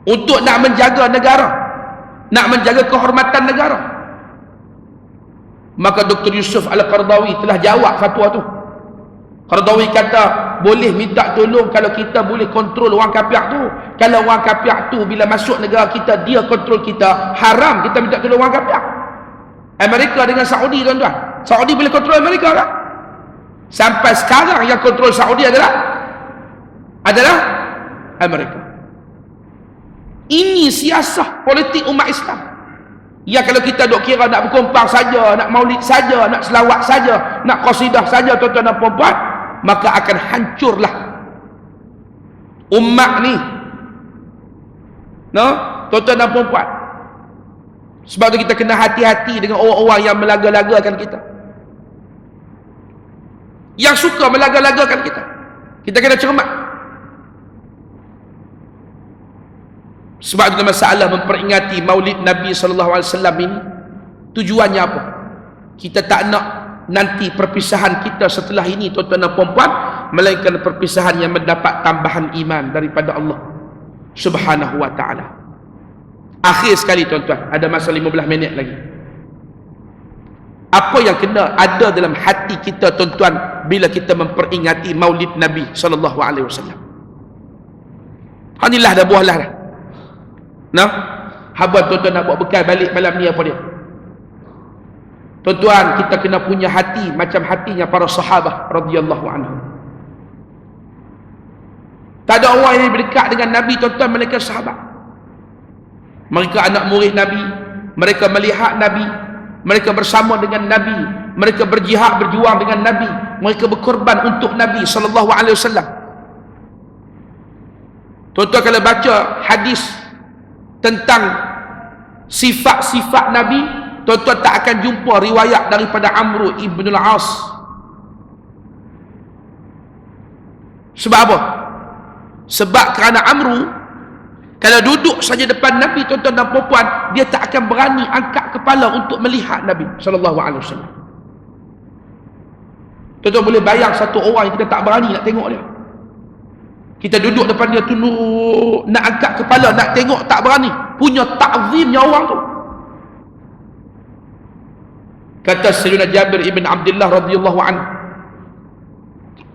untuk nak menjaga negara, nak menjaga kehormatan negara. Maka Dr. Yusuf Al-Qaradawi telah jawab fatwa tu. Qaradawi kata boleh minta tolong kalau kita boleh kontrol orang kafir tu. Kalau orang kafir tu bila masuk negara kita dia kontrol kita, haram kita minta tolong orang kafir. Amerika dengan Saudi tuan-tuan, Saudi boleh kontrol Amerika tak? Sampai sekarang yang kontrol Saudi adalah Amerika. Ini siasah politik umat Islam. Ya, kalau kita duk kira nak berkompang saja, nak maulid saja, nak selawat saja, nak qasidah saja tuan-tuan dan puan-puan, maka akan hancurlah umat ni. No, tuan-tuan dan puan-puan. Sebab tu kita kena hati-hati dengan orang-orang yang melaga-lagakan kita, yang suka melaga-lagakan kita. Kita kena cermat. Sebab itu masalah memperingati maulid Nabi SAW ini tujuannya apa? Kita tak nak nanti perpisahan kita setelah ini tuan-tuan dan puan-puan, melainkan perpisahan yang mendapat tambahan iman daripada Allah Subhanahu wa ta'ala. Akhir sekali tuan-tuan, ada masa 15 minit lagi. Apa yang kena ada dalam hati kita tuan-tuan bila kita memperingati maulid Nabi SAW? Inilah dah buahlah dah. Nah, habuan tuan-tuan nak buat bekal balik malam ni apa dia? Tuan-tuan, kita kena punya hati macam hatinya para sahabat radhiyallahu anhum. Tak ada orang yang berdekat dengan Nabi tuan-tuan melainkan sahabat. Mereka anak murid Nabi, mereka melihat Nabi, mereka bersama dengan Nabi, mereka berjihad berjuang dengan Nabi, mereka berkorban untuk Nabi sallallahu alaihi wasallam. Tuan-tuan kalau baca hadis tentang sifat-sifat Nabi, tuan-tuan tak akan jumpa riwayat daripada Amr ibn al-As. Sebab apa? Sebab kerana Amr kalau duduk saja depan Nabi tuan-tuan dan puan-puan, dia tak akan berani angkat kepala untuk melihat Nabi sallallahu alaihi wasallam. Tuan-tuan boleh bayang satu orang yang kita tak berani nak tengok dia. Kita duduk depan dia tunduk, nak angkat kepala nak tengok tak berani. Punya ta'zimnya orang tu. Kata Sayyidina Jabir ibn Abdullah radhiyallahu anhu,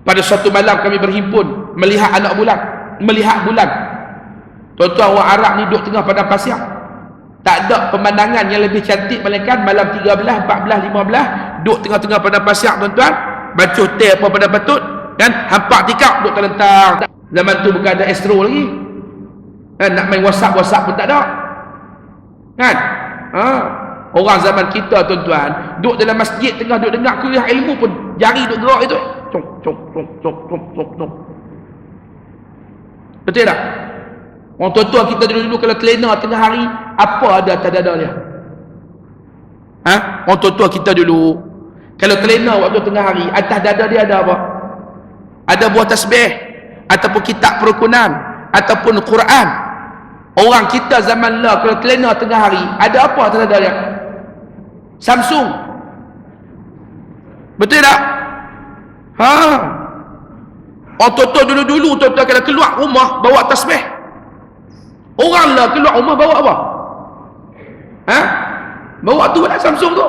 pada suatu malam kami berhimpun melihat anak bulan, melihat bulan. Tuan-tuan, orang Arab ni duduk tengah padang pasir. Tak ada pemandangan yang lebih cantik melainkan malam 13, 14, 15 duduk tengah-tengah padang pasir tuan-tuan, baca teh apa pada patut kan, hampak tikap duduk terlentang. Zaman tu bukan ada Astro lagi kan, nak main WhatsApp pun tak ada kan. Orang zaman kita tuan-tuan duduk dalam masjid tengah duduk dengar kuliah ilmu pun jari duduk gerak itu cong cong cong cong cong cong cong. Betul tak? Orang tua-tua kita dulu kalau telena tengah hari, apa ada atas dada dia? Orang tua-tua kita dulu kalau telena waktu tengah hari, atas dada dia ada apa? Ada buah tasbih, ataupun kitab perukunan, ataupun Quran. Orang kita zaman lah kalau telena tengah hari, ada apa atas dada dia? Samsung. Betul tak? Orang tua-tua dulu-dulu tuan-tuan kalau keluar rumah bawa tasbih. Orang lah keluar rumah bawa apa? Ha? Bawa tu nak Samsung tu.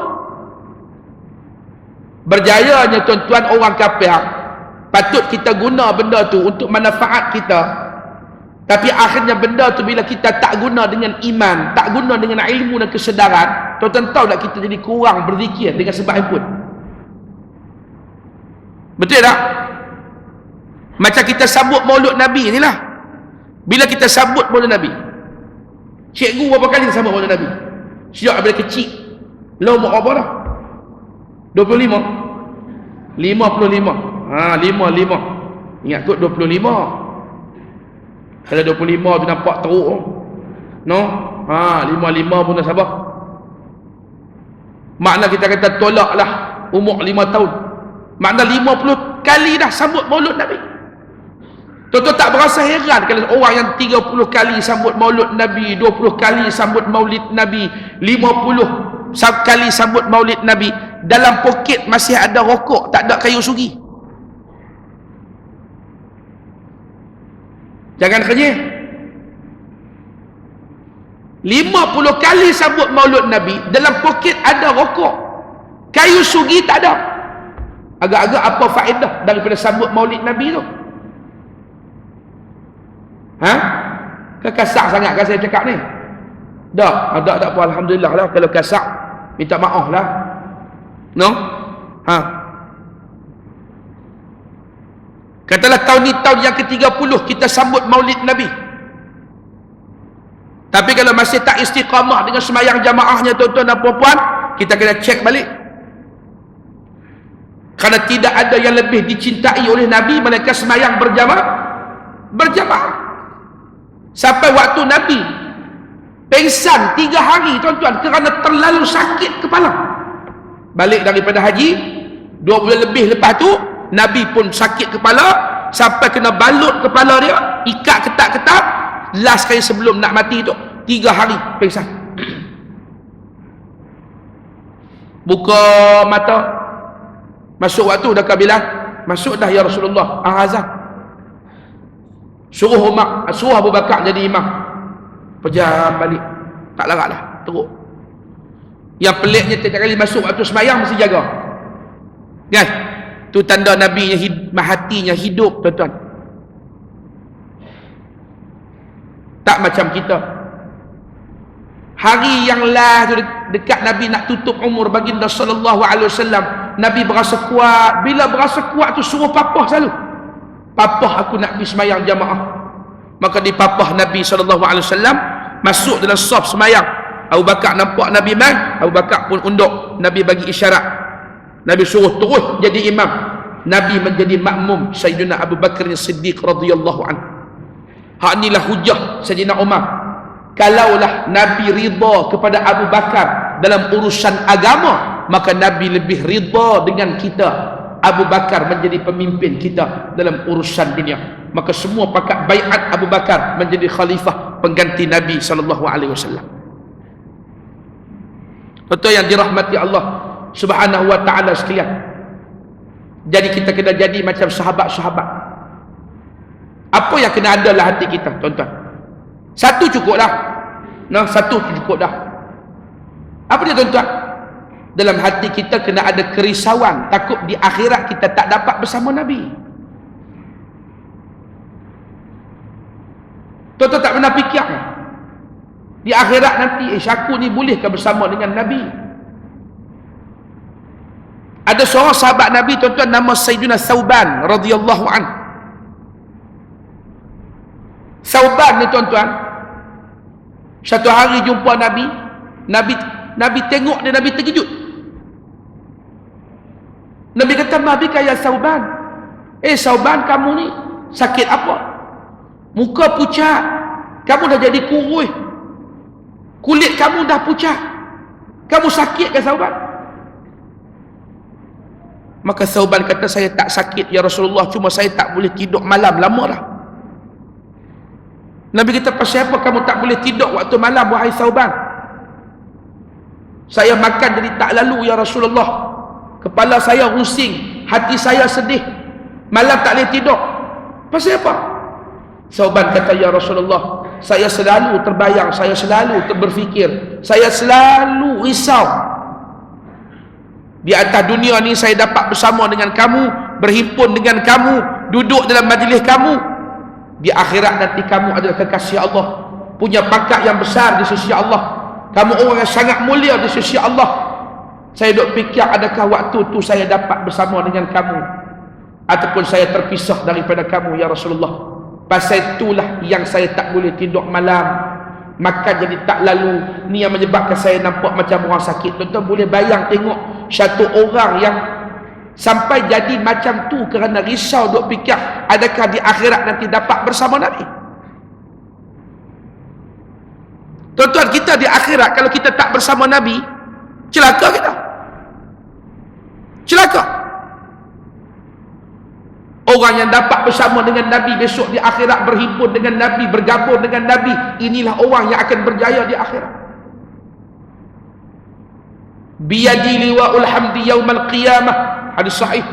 Berjayanya tuan-tuan orang kafir, patut kita guna benda tu untuk manfaat kita. Tapi akhirnya benda tu bila kita tak guna dengan iman, tak guna dengan ilmu dan kesedaran, tuan-tuan tahu tak kita jadi kurang berzikir dengan sebab handphone. Betul tak? Macam kita sambut maulud Nabi ni lah. Bila kita sambut maulud Nabi, cikgu berapa kali sambut maulud Nabi? Sejak bila kecil. Lah umur apa dah? 25. 55. Ha, 55. Ingat kot 25. Kalau 25 tu nampak teruk. No? Ha, 55 pun dah sabar. Makna kita kata tolaklah umur 5 tahun. Makna 50 kali dah sambut maulud Nabi. Tuan-tuan tak berasa heran kalau orang yang 30 kali sambut maulud Nabi, 20 kali sambut maulid Nabi, 50 kali sambut maulid Nabi, dalam poket masih ada rokok, tak ada kayu sugi. Jangan kenyih. 50 kali sambut maulud Nabi, dalam poket ada rokok, kayu sugi tak ada. Agak-agak apa faedah daripada sambut maulid Nabi tu? Ha? Kasar sangat kan saya cakap ni? Tak, ada tak apa, alhamdulillah lah. Kalau kasar, minta maaf lah. No? Ha? Katalah tahun ni tahun yang ke-30 kita sambut maulid Nabi. Tapi kalau masih tak istiqamah dengan semayang jamaahnya tuan-tuan dan puan-puan, kita kena cek balik. Kerana tidak ada yang lebih dicintai oleh Nabi melainkan semayang berjamaah. Sampai waktu Nabi pengsan 3 hari tuan-tuan kerana terlalu sakit kepala. Balik daripada haji 2 bulan lebih lepas tu, Nabi pun sakit kepala sampai kena balut kepala dia, ikat ketat-ketat. Last kali sebelum nak mati tu 3 hari pengsan. Buka mata, masuk waktu dah kabilah, masuk dah ya Rasulullah, azan. Suruh Abu Bakar jadi imam. Pejam balik, tak larat dah, teruk. Yang peliknya tiap kali masuk waktu sembahyang mesti jaga. Kan? Tu tanda Nabi hatinya hidup tuan-tuan. Tak macam kita. Hari yang last tu dekat Nabi nak tutup umur baginda sallallahu alaihi wasallam, Nabi berasa kuat. Bila berasa kuat tu suruh papah selalu. Papah aku nak pergi semayang jamaah. Maka dipapah Nabi SAW masuk dalam saf semayang. Abu Bakar nampak Nabi mai, Abu Bakar pun unduk. Nabi bagi isyarat, Nabi suruh terus jadi imam. Nabi menjadi makmum Sayyidina Abu Bakar Siddiq radhiyallahu anhu. Hak inilah hujah Sayyidina Umar. Kalaulah Nabi ridha kepada Abu Bakar dalam urusan agama, maka Nabi lebih ridha dengan kita. Abu Bakar menjadi pemimpin kita dalam urusan dunia. Maka semua pakat baiat Abu Bakar menjadi khalifah pengganti Nabi SAW. Betul yang dirahmati Allah Subhanahu wa ta'ala sekalian. Jadi kita kena jadi macam sahabat-sahabat. Apa yang kena ada dalam hati kita tuan-tuan? Satu cukup dah. Nah, satu cukup dah. Apa dia tuan-tuan? Dalam hati kita kena ada kerisauan, takut di akhirat kita tak dapat bersama Nabi. Tuan-tuan tak pernah fikir di akhirat nanti, aku ni bolehkah bersama dengan Nabi? Ada seorang sahabat Nabi tuan-tuan, nama Sayyidina Thauban radhiyallahu an. Thauban ni tuan-tuan, satu hari jumpa Nabi tengok dia, Nabi terkejut. Nabi kata, "Mabika ya Thauban?" Thauban, kamu ni sakit apa? Muka pucat, kamu dah jadi kurus, kulit kamu dah pucat, kamu sakit ke Thauban? Maka Thauban kata, "Saya tak sakit ya Rasulullah, cuma saya tak boleh tidur malam lama dah." Nabi kata, "Pasal apa kamu tak boleh tidur waktu malam wahai Thauban?" "Saya makan jadi tak lalu ya Rasulullah. Kepala saya rusing, hati saya sedih, malam tak boleh tidur." "Pasal apa?" Thauban kata, "Ya Rasulullah, saya selalu terbayang, saya selalu berfikir, saya selalu risau. Di atas dunia ni saya dapat bersama dengan kamu, berhimpun dengan kamu, duduk dalam majlis kamu. Di akhirat nanti kamu adalah kekasih Allah, punya pangkat yang besar di sisi Allah. Kamu orang yang sangat mulia di sisi Allah. Saya duk fikir, adakah waktu tu saya dapat bersama dengan kamu ataupun saya terpisah daripada kamu ya Rasulullah. Pasal itulah yang saya tak boleh tidur malam, makan jadi tak lalu. Ni yang menyebabkan saya nampak macam orang sakit. Tuan-tuan boleh bayang tengok satu orang yang sampai jadi macam tu kerana risau duk fikir adakah di akhirat nanti dapat bersama Nabi. Tuan-tuan, kita di akhirat kalau kita tak bersama Nabi, celaka kita. Celaka. Orang yang dapat bersama dengan Nabi besok di akhirat, berhimpun dengan Nabi, bergabung dengan Nabi, inilah orang yang akan berjaya di akhirat. Biyadi liwa'ul hamdi yaumal qiyamah, hadis sahih.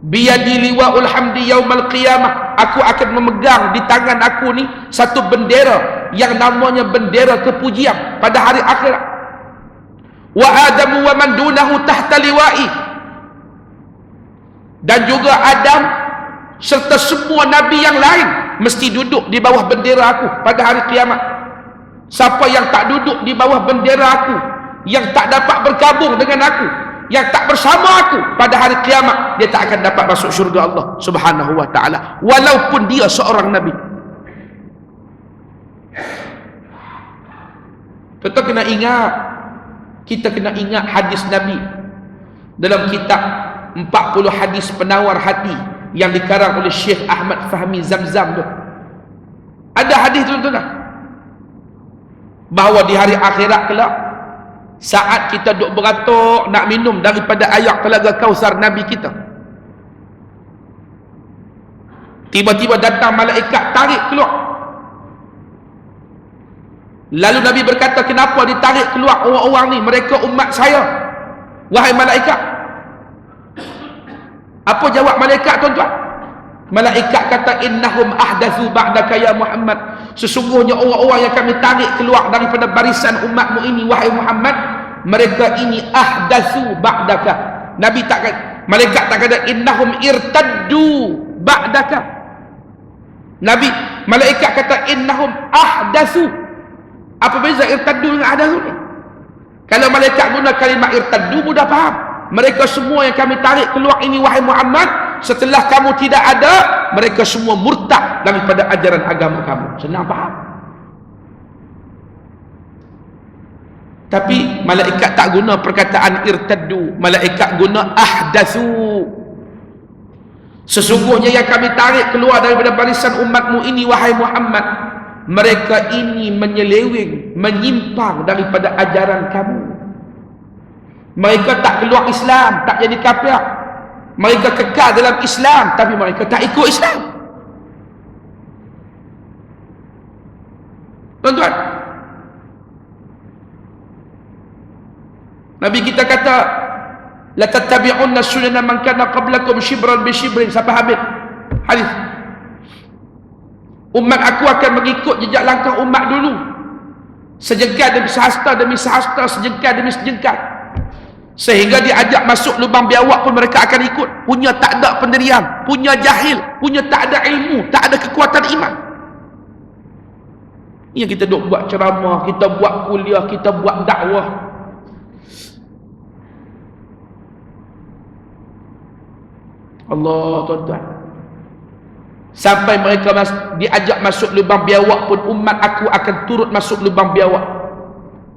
Biyadi liwa'ul hamdi yaumal qiyamah, aku akan memegang di tangan aku ni satu bendera yang namanya bendera kepujian pada hari akhirat. Wa Adamu wa man dunahu tahta liwa'i, dan juga Adam serta semua Nabi yang lain mesti duduk di bawah bendera aku pada hari kiamat. Siapa yang tak duduk di bawah bendera aku, yang tak dapat bergabung dengan aku, yang tak bersama aku pada hari kiamat, dia tak akan dapat masuk syurga Allah Subhanahu wa ta'ala, walaupun dia seorang Nabi. Kita kena ingat, kita kena ingat hadis Nabi dalam kitab 40 hadis penawar hati yang dikarang oleh Syekh Ahmad Fahmi Zamzam tu. Ada hadis tuan-tuan bahawa di hari akhirat kelak, saat kita duk beratuk nak minum daripada air telaga Kausar Nabi kita, tiba-tiba datang malaikat tarik keluar. Lalu Nabi berkata, kenapa ditarik keluar orang-orang ni? Mereka umat saya, wahai malaikat. Apa jawab malaikat tuan-tuan? Malaikat kata, innahum ahdatsu ba'daka ya Muhammad. Sesungguhnya orang-orang yang kami tarik keluar daripada barisan umatmu ini, wahai Muhammad, mereka ini ahdatsu ba'daka. Nabi tak kata, malaikat tak kata innahum irtaddu ba'daka. Malaikat kata innahum ahdatsu. Apa beza irtaddu dengan ahdatsu ni? Kalau malaikat guna kalimat irtaddu, mudah faham. Mereka semua yang kami tarik keluar ini, wahai Muhammad, setelah kamu tidak ada, mereka semua murtad daripada ajaran agama kamu. Senang faham. Tapi malaikat tak guna perkataan irtaddu, malaikat guna ahdatsu. Sesungguhnya yang kami tarik keluar daripada barisan umatmu ini, wahai Muhammad, mereka ini menyeleweng, menyimpang daripada ajaran kamu. Mereka tak keluar Islam, tak jadi kafir. Mereka kekal dalam Islam, tapi mereka tak ikut Islam. Tuan-tuan, Nabi kita kata, la tattabi'unna sunana man kana qablakum shibran bi shibrin, sampai habis hadis. Umat aku akan mengikut jejak langkah umat dulu, sejengkal demi sehasta demi sehasta, sejengkal demi sejengkal, sehingga diajak masuk lubang biawak pun mereka akan ikut. Punya tak ada pendirian, punya jahil, punya tak ada ilmu, tak ada kekuatan iman. Ini yang kita duk buat ceramah, kita buat kuliah, kita buat dakwah. Allah, tuan-tuan, sampai mereka diajak masuk lubang biawak pun umat aku akan turut masuk lubang biawak.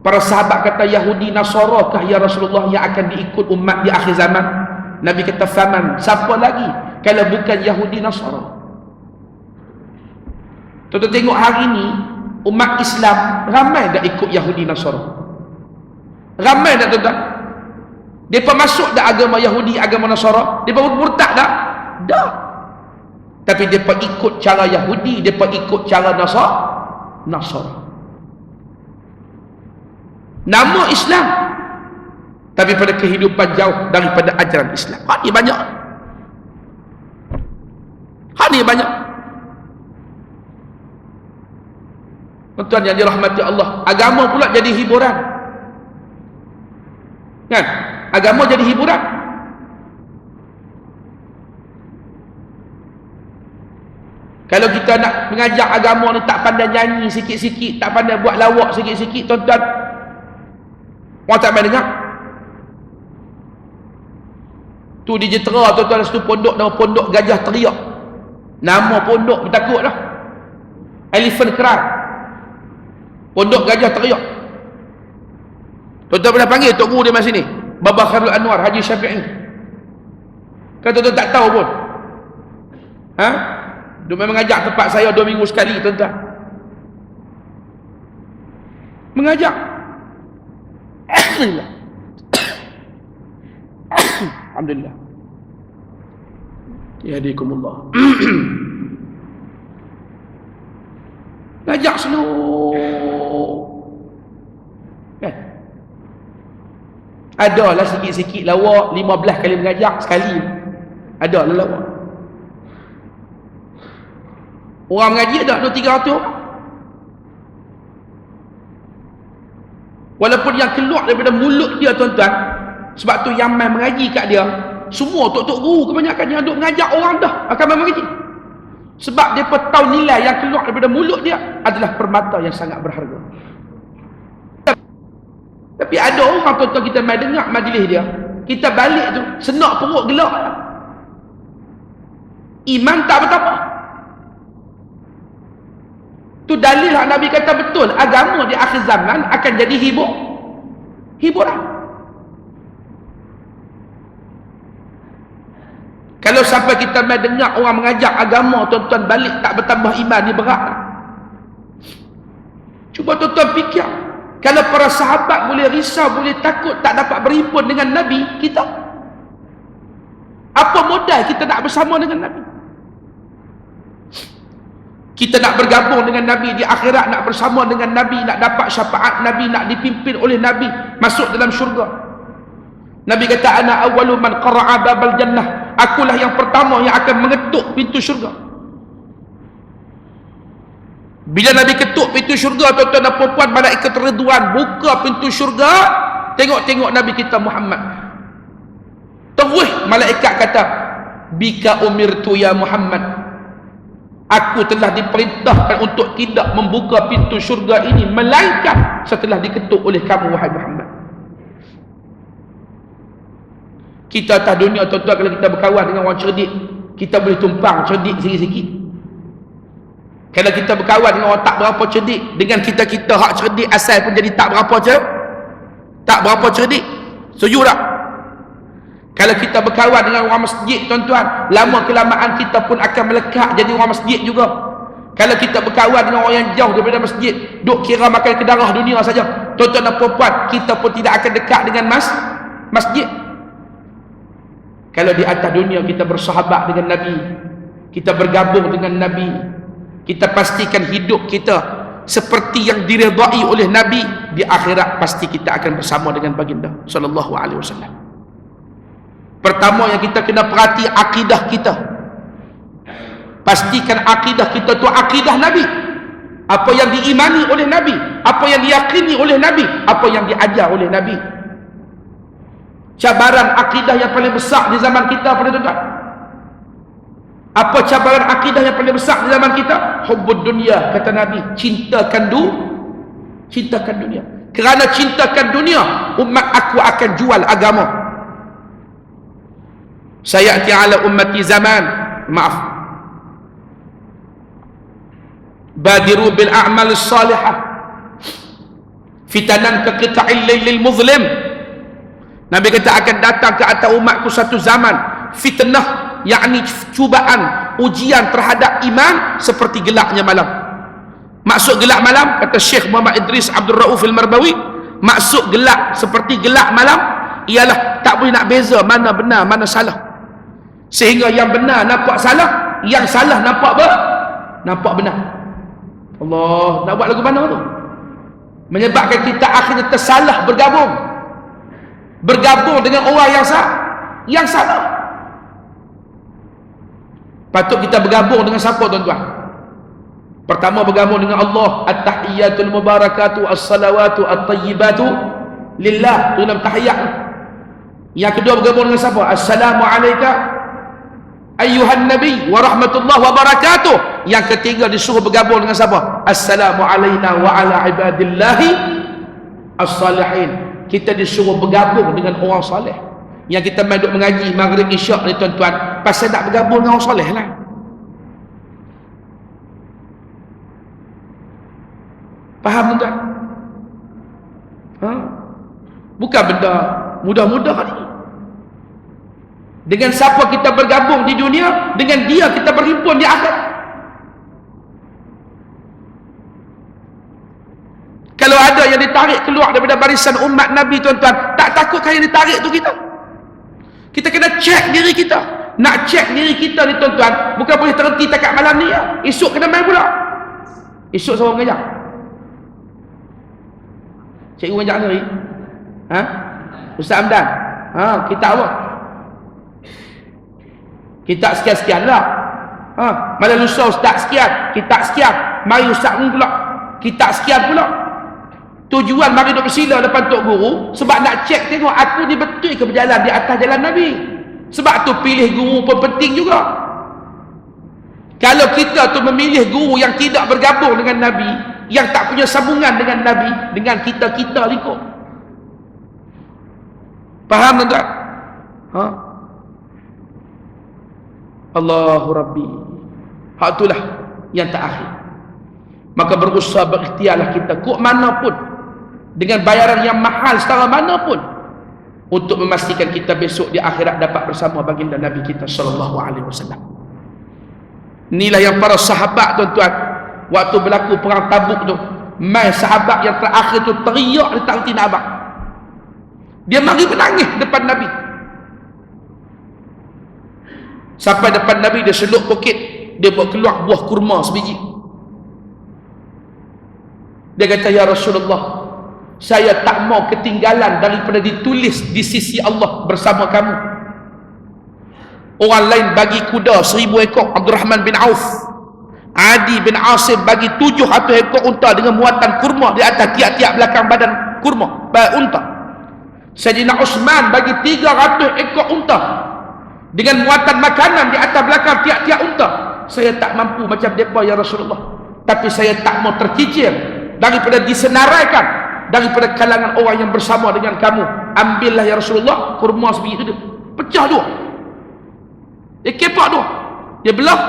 Para sahabat kata, Yahudi Nasara kah ya Rasulullah yang akan diikut umat di akhir zaman? Nabi kata, faman, siapa lagi kalau bukan Yahudi Nasara? Tuan-tuan tengok hari ni umat Islam ramai dah ikut Yahudi Nasara. Ramai dah tuan-tuan. Mereka masuk dah agama Yahudi, agama Nasara. Mereka murtad dah? Dah. Tapi mereka ikut cara Yahudi, mereka ikut cara Nasara. Nama Islam, tapi pada kehidupan jauh daripada ajaran Islam. Hal ni banyak. Hal ni banyak. Tuan-tuan yang dirahmati Allah, agama pula jadi hiburan. Kan? Agama jadi hiburan. Kalau kita nak mengajar agama ni tak pandai nyanyi sikit-sikit, tak pandai buat lawak sikit-sikit, tuan-tuan, orang tak main dengar. Tu di Jentera, tuan-tuan, situ pondok nama Pondok Gajah Teriak. Nama pondok bertakut lah. Elephant Cry. Pondok Gajah Teriak. Tuan-tuan pernah panggil Tok Guru dia masa sini, Baba Khairul Anwar Haji Syafi'i. Kan tuan-tuan tak tahu pun. Ha? Dia memang mengajak tempat saya 2 minggu sekali, tuan-tuan. Mengajak. Alhamdulillah. Alhamdulillah. Yahdikumullah. Ngajak slow. Kan? Adalah sikit-sikit lawak, 15 kali mengajak sekali. Adalah lawak. Orang mengaji ada 200-300 orang. Walaupun yang keluar daripada mulut dia, tuan-tuan, sebab tu yang main mengaji kat dia, semua tok-tok guru kebanyakan yang duk mengajak orang dah akan main mengaji. Sebab dia tahu nilai yang keluar daripada mulut dia adalah permata yang sangat berharga. Tapi ada orang, tuan-tuan, kita main dengar majlis dia, kita balik tu senak perut gelak. Iman tak bertambah. Tu dalil yang Nabi kata betul, agama di akhir zaman akan jadi hiburan. Kalau sampai kita main dengar orang mengajak agama, tuan-tuan, balik tak bertambah iman, ni berat. Cuba tuan-tuan fikir, kalau para sahabat boleh risau, boleh takut, tak dapat berhimpun dengan Nabi kita, apa modal kita nak bersama dengan Nabi? Kita nak bergabung dengan Nabi di akhirat, nak bersama dengan Nabi, nak dapat syafaat Nabi, nak dipimpin oleh Nabi masuk dalam syurga. Nabi kata, ana awwalu man qara'a babal jannah, akulah yang pertama yang akan mengetuk pintu syurga. Bila Nabi ketuk pintu syurga, tuan-tuan dan puan-puan, malaikat Ridwan buka pintu syurga, tengok-tengok Nabi kita Muhammad. Terus malaikat kata, bika umirtu ya Muhammad, aku telah diperintahkan untuk tidak membuka pintu syurga ini melainkan setelah diketuk oleh kamu, wahai Muhammad. Kita atas dunia, tuan-tuan, kalau kita berkawan dengan orang cerdik, kita boleh tumpang cerdik sikit-sikit. Kalau kita berkawan dengan orang tak berapa cerdik, dengan kita hak cerdik asal pun jadi tak berapa cerdik. Setuju tak? Kalau kita berkawan dengan orang masjid, tuan-tuan, lama kelamaan kita pun akan melekat jadi orang masjid juga. Kalau kita berkawan dengan orang yang jauh daripada masjid, duk kira makan ke darah dunia saja, tuan-tuan dan puan-puan, kita pun tidak akan dekat dengan masjid. Kalau di atas dunia kita bersahabat dengan Nabi, kita bergabung dengan Nabi, kita pastikan hidup kita seperti yang diredai oleh Nabi, di akhirat pasti kita akan bersama dengan baginda sallallahu alaihi wasallam. Pertama yang kita kena perhati akidah kita. Pastikan akidah kita tu akidah Nabi. Apa yang diimani oleh Nabi, apa yang diyakini oleh Nabi, apa yang diajar oleh Nabi. Cabaran akidah yang paling besar di zaman kita, pada tuan-tuan, apa cabaran akidah yang paling besar di zaman kita? Hubbud dunia, kata Nabi, cintakan dunia. Kerana cintakan dunia, umat aku akan jual agama. Sayati ala ummati zaman, maaf, badiru bil a'mal salihah fitanan ka qita'il lailil muzlim. Nabi kata akan datang ke atas umatku satu zaman fitnah, yakni cubaan, ujian terhadap iman seperti gelapnya malam. Maksud gelap malam, kata Syekh Muhammad Idris Abdul Rauf Al-Marbawi, maksud gelap seperti gelap malam ialah tak boleh nak beza mana benar mana salah, sehingga yang benar nampak salah, yang salah nampak benar. Allah, nak buat lagu mana tu? Menyebabkan kita akhirnya tersalah bergabung dengan orang yang salah. Patut kita bergabung dengan siapa, tuan-tuan? Pertama bergabung dengan Allah, at-tahiyyatul mubarakatu as-salawatu at-tayyibatu lillah, itu dalam tahiyat. Yang kedua bergabung dengan siapa? Assalamu alayka ayyuhan nabi wa rahmatullah wa barakatuh. Yang ketiga disuruh bergabung dengan siapa? Assalamu alayna wa ala ibadillahi as-salihin. Kita disuruh bergabung dengan orang soleh. Yang kita main duk mengaji maghrib isyak ni tuan-tuan, pasal nak bergabung dengan orang soleh lah. Faham tuan? Bukan benda mudah-mudah ni. Dengan siapa kita bergabung di dunia, dengan dia kita berhimpun di akhirat. Kalau ada yang ditarik keluar daripada barisan umat Nabi tuan-tuan, tak takutkah yang ditarik tu kita? Kita kena cek diri kita. Nak cek diri kita ni tuan-tuan, bukan boleh terhenti takat malam ni ya. Esok kena main pula. Esok siapa mengajar? Cikgu mengajar ni? Ustaz Hamdan? Kitab apa? Kitab sekian-sekian lah. Malam lusa ustaz sekian, kitab sekian. Mari ustaz pula, kitab sekian pula. Tujuan mari duk bersila depan tok guru sebab nak cek tengok aku ni betul ke berjalan di atas jalan Nabi. Sebab tu pilih guru pun penting juga. Kalau kita tu memilih guru yang tidak bergabung dengan Nabi, yang tak punya sambungan dengan Nabi, dengan kita-kita ikut. Faham tuan-tuan? Allahu Rabbi. Hak itulah yang terakhir. Maka berusaha berikhtiarlah kita kok mana pun, dengan bayaran yang mahal setara mana pun, untuk memastikan kita besok di akhirat dapat bersama baginda Nabi kita sallallahu alaihi wasallam. Inilah yang para sahabat tuan-tuan, waktu berlaku perang Tabuk tu, mai sahabat yang terakhir tu teriak dia tak reti nak abang. Dia mari menangis depan Nabi. Sampai depan Nabi dia seluk poket, dia buat keluar buah kurma sebiji. Dia kata, ya Rasulullah, saya tak mau ketinggalan daripada ditulis di sisi Allah bersama kamu. Orang lain bagi kuda 1000 ekor, Abdurrahman bin Auf. Adi bin Asim bagi 700 ekor unta dengan muatan kurma di atas tiap-tiap belakang badan kurma, unta. Sayyidina Uthman bagi 300 ekor unta dengan muatan makanan di atas belakang tiap-tiap unta. Saya tak mampu macam mereka ya Rasulullah, tapi saya tak mau terkicir daripada disenaraikan daripada kalangan orang yang bersama dengan kamu. Ambillah ya Rasulullah kurma sebiji itu, pecah dua, dia kepak dua, dia belah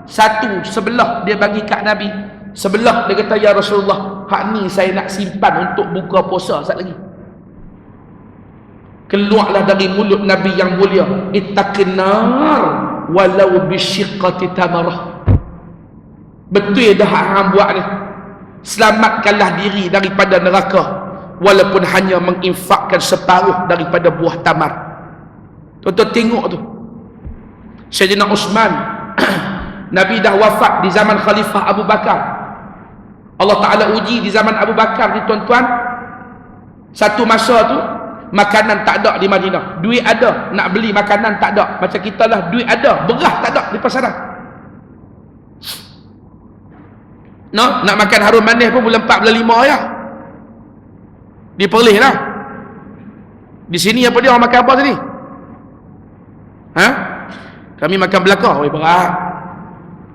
satu sebelah dia bagi kat Nabi, sebelah dia kata ya Rasulullah, hak ni saya nak simpan untuk buka puasa sat lagi. Keluarlah dari mulut Nabi yang mulia, ittaqin nar walau bisyiqqati tamarah. Betul dah hang buat ni, selamatkanlah diri daripada neraka walaupun hanya menginfakkan separuh daripada buah tamar. Tuan-tuan tengok tu, Sayyidina Uthman Nabi dah wafat di zaman Khalifah Abu Bakar. Allah Ta'ala uji di zaman Abu Bakar ni tuan-tuan. Satu masa tu makanan tak ada di Madinah, duit ada, nak beli makanan tak ada. Macam kita lah, duit ada, beras tak ada di pasaran. No, nak makan harum manis pun bulan 4 bulan 5 ya. Di Perlis lah. Di sini apa dia orang makan apa tadi? Kami makan belakang, berat.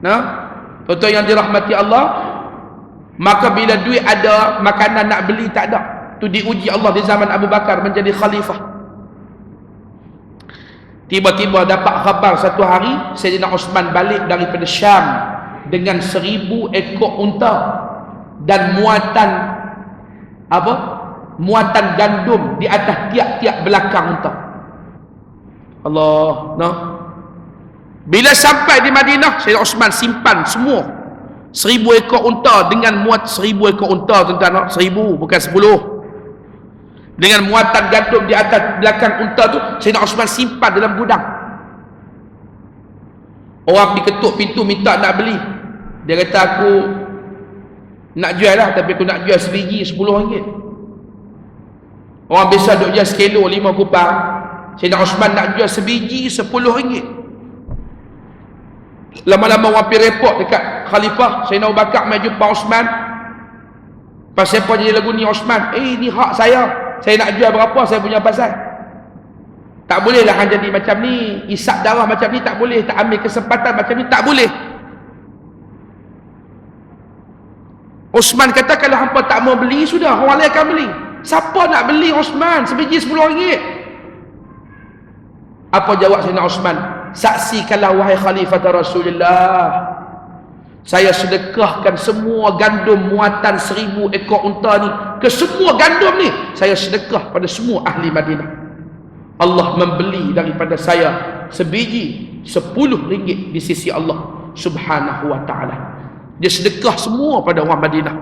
Nah, tuan-tuan yang dirahmati Allah, maka bila duit ada, makanan nak beli tak ada. Tu diuji Allah di zaman Abu Bakar menjadi khalifah. Tiba-tiba dapat khabar satu hari Sayyidina Uthman balik daripada Syam dengan 1000 ekor unta dan muatan apa? Muatan gandum di atas tiap-tiap belakang unta. Allah, no. Bila sampai di Madinah, Sayyidina Uthman simpan semua 1000 ekor unta dengan muat 1000 ekor unta tuan-tuan, 1000 bukan 10. Dengan muatan gandum di atas belakang unta tu, Sayyidina Uthman simpan dalam gudang. Orang diketuk pintu minta nak beli. Dia kata aku nak jual lah, tapi aku nak jual sebiji 10 ringgit. Orang biasa duk jual sekilo 5 kupang. Sayyidina Uthman nak jual sebiji 10 ringgit. Lama-lama orang pergi report dekat Khalifah Sayyidina Abu Bakar mai jumpa Osman. Pasal apa jadi lagu ni Osman? Ni hak saya. Saya nak jual berapa saya punya pasal. Tak bolehlah hang jadi macam ni. Isap darah macam ni tak boleh. Tak ambil kesempatan macam ni tak boleh. Osman kata kalau hampa tak mau beli sudah orang lain akan beli. Siapa nak beli Osman? Sebiji RM10. Apa jawab Sayyidina Osman? Saksikanlah wahai Khalifah Rasulullah, saya sedekahkan semua gandum muatan 1000 ekor unta ni ke semua gandum ni. Saya sedekah pada semua ahli Madinah. Allah membeli daripada saya sebiji RM10 di sisi Allah Subhanahu wa ta'ala. Dia sedekah semua pada orang Madinah.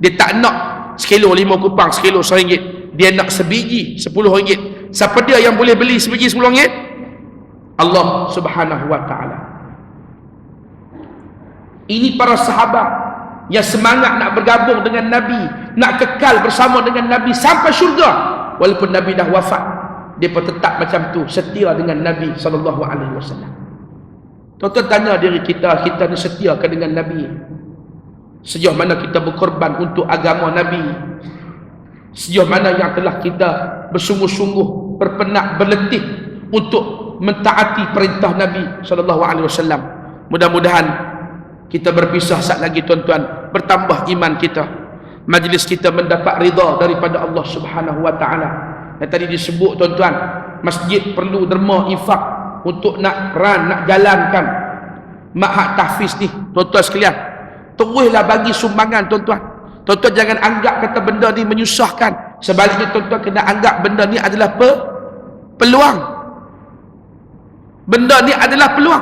Dia tak nak sekilo 5 kupang, sekilo RM1. Dia nak sebiji RM10. Siapa dia yang boleh beli sebiji RM10? Allah Subhanahu wa ta'ala. Ini para sahabat yang semangat nak bergabung dengan Nabi, nak kekal bersama dengan Nabi sampai syurga. Walaupun Nabi dah wafat, dia pun tetap macam tu, setia dengan Nabi SAW. Tuan-tuan tanya diri kita, kita ni setia ke dengan Nabi? Sejauh mana kita berkorban untuk agama Nabi? Sejauh mana yang telah kita bersungguh-sungguh, berpenat, berletih untuk mentaati perintah Nabi SAW. Mudah-mudahan kita berpisah saat lagi tuan-tuan, bertambah iman kita, majlis kita mendapat ridha daripada Allah Subhanahu wa ta'ala. Yang tadi disebut tuan-tuan, masjid perlu derma infak untuk nak jalankan ma'had tahfiz ni. Tuan-tuan sekalian, teruslah bagi sumbangan tuan-tuan. Tuan-tuan jangan anggap kata benda ni menyusahkan. Sebaliknya tuan-tuan kena anggap benda ni adalah peluang. Benda ni adalah peluang.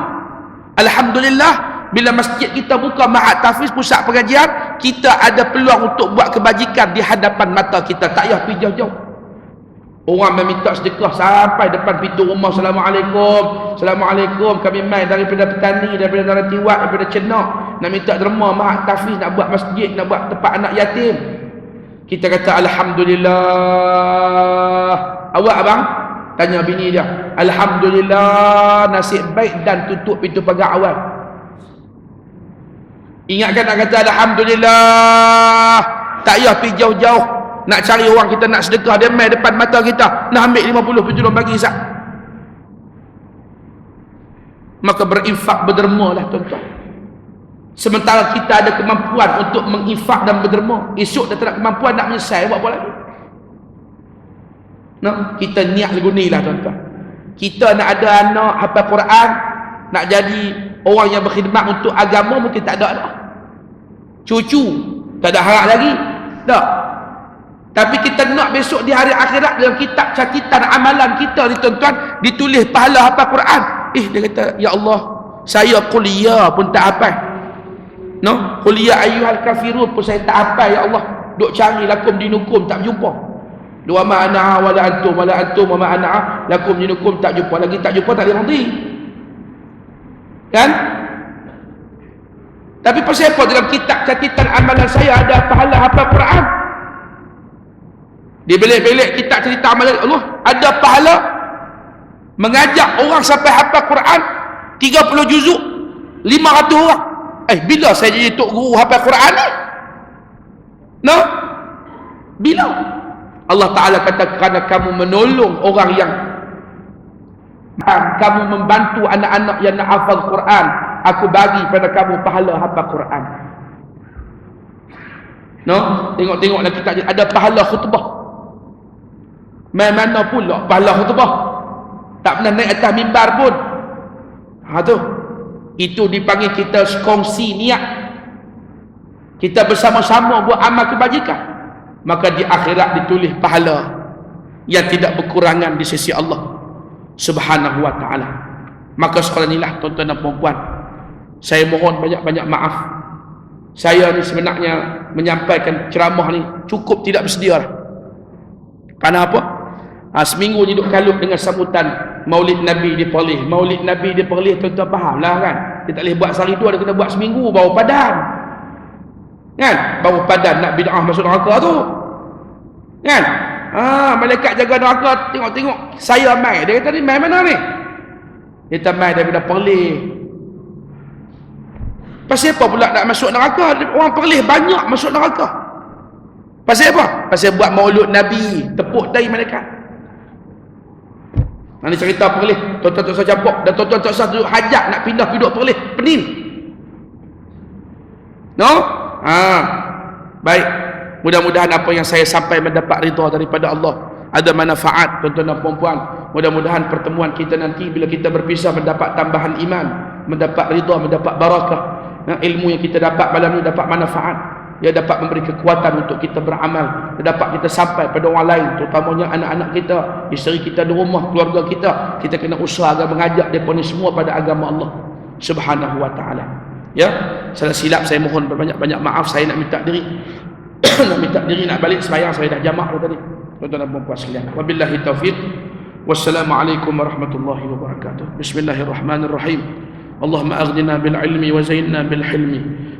Alhamdulillah, bila masjid kita buka ma'had tahfiz, pusat pengajian, kita ada peluang untuk buat kebajikan di hadapan mata kita. Tak payah pergi jauh-jauh. Orang meminta sedekah sampai depan pintu rumah. Assalamualaikum, Assalamualaikum, kami mai daripada petani, daripada Naratiwat, daripada Cenak, nak minta derma ma'had tahfiz, nak buat masjid, nak buat tempat anak yatim. Kita kata Alhamdulillah. Awak abang? Tanya bini dia, Alhamdulillah, nasib baik dan tutup pintu pagar awal. Ingatkan nak kata Alhamdulillah, tak payah pergi jauh-jauh nak cari orang kita nak sedekah, dia mai depan mata kita, nak ambil 50 pintu bagi Isap. Maka berinfak, berderma lah tuan-tuan. Sementara kita ada kemampuan untuk menginfak dan berderma, esok dah tak ada kemampuan nak menyesal, buat apa lagi? No, kita niat lagu ni lah tuan-tuan. Kita nak ada anak hafal Quran, nak jadi orang yang berkhidmat untuk agama, mungkin tak ada dah. Cucu tak ada harap lagi, tak. Tapi kita nak besok di hari akhirat dalam kitab catatan amalan kita ni tuan-tuan ditulis pahala hafal Quran. Dia kata, ya Allah, saya kuliah pun tak hafal. No, kuliah ayyuhal kafirun pun saya tak hafal, ya Allah. Duk cari lakum dinukum tak jumpa. Dua ma'ana'a wala antum wa ma'ana'a lakum dinukum tak jumpa. Lagi tak jumpa tak boleh mati. Kan? Tapi pasal apa dalam kitab catatan amalan saya ada pahala hafal Quran? Di belik-belik kitab catatan amalan Allah ada pahala mengajak orang sampai hafal Quran 30 juzuk 500 orang. Bila saya jadi tok guru hafal Quran ni? No? Bila? Allah Ta'ala kata, kerana kamu menolong orang yang, kamu membantu anak-anak yang nak hafal Quran, aku bagi pada kamu pahala hafal Quran. No? Tengok-tengoklah kita ada pahala khutbah. Mana pula pahala khutbah? Tak pernah naik atas mimbar pun. Tu. Itu dipanggil kita kongsi niat. Kita bersama-sama buat amal kebajikan. Maka di akhirat ditulis pahala yang tidak berkurangan di sisi Allah Subhanahu wa ta'ala. Maka sekolah inilah tuan-tuan dan puan-puan, saya mohon banyak-banyak maaf. Saya ni sebenarnya menyampaikan ceramah ni cukup tidak bersedia lah. Kerana apa? Seminggu je duduk kalut dengan sambutan Maulid Nabi diperlih. Maulid Nabi diperlih, tuan-tuan faham lah kan. Dia tak boleh buat sehari dua, dia kena buat seminggu baru padan. Kan? Baru padan nak bid'ah masuk neraka tu. Kan? Malaikat jaga neraka tengok-tengok saya mai. Dia kata ni mai mana ni? Dia kata mai daripada perlih. Pasal apa pula nak masuk neraka? Orang Perlis banyak masuk neraka. Pasal apa? Pasal buat maulud Nabi, tepuk dari malaikat. Nanti cerita Perlis, tuan-tuan tak usah capok dan tuan-tuan tak usah duduk hajat nak pindah duduk Perlis, pening. No? Baik. Mudah-mudahan apa yang saya sampai mendapat ridha daripada Allah, ada manfaat tuan-tuan dan puan-puan. Mudah-mudahan pertemuan kita nanti bila kita berpisah mendapat tambahan iman, mendapat ridha, mendapat barakah. Ilmu yang kita dapat malam ni dapat manfaat. Dia dapat memberi kekuatan untuk kita beramal. Dia dapat kita sampai pada orang lain, terutamanya anak-anak kita, isteri kita di rumah, keluarga kita. Kita kena usaha agar mengajak mereka ni semua pada agama Allah Subhanahu wa taala. Ya, salah silap saya mohon berbanyak-banyak maaf. Saya nak minta diri nak balik sembahyang, saya dah jamak tadi. Tuan-tuan dan puan-puan sekalian. Wabillahi taufiq. Wassalamualaikum warahmatullahi wabarakatuh. Bismillahirrahmanirrahim. اللهم أغننا بالعلم وزيننا بالحلم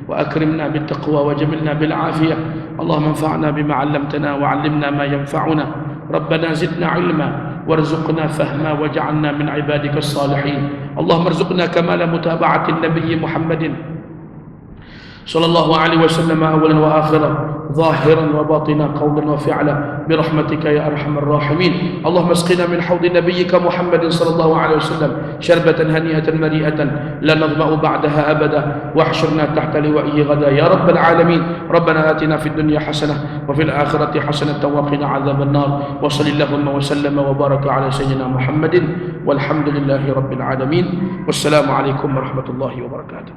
وأكرمنا بالتقوى وجملنا بالعافية. اللهم انفعنا بما علمتنا وعلمنا ما ينفعنا. ربنا زدنا علما وارزقنا فهما واجعلنا من عبادك الصالحين. اللهم ارزقنا كمال متابعة النبي محمد صلى الله عليه وسلم أولا وآخرا ظاهرا وباطنا قولا وفعلا برحمتك يا أرحم الراحمين. اللهم اسقنا من حوض نبيك محمد صلى الله عليه وسلم شربة هنيئة مريئة لا نظمأ بعدها أبدا واحشرنا تحت لوائه غدا يا رب العالمين. ربنا آتنا في الدنيا حسنة وفي الآخرة حسنة وقنا عذاب النار. وصل اللهم وسلم وبارك على سيدنا محمد والحمد لله رب العالمين. والسلام عليكم ورحمة الله وبركاته.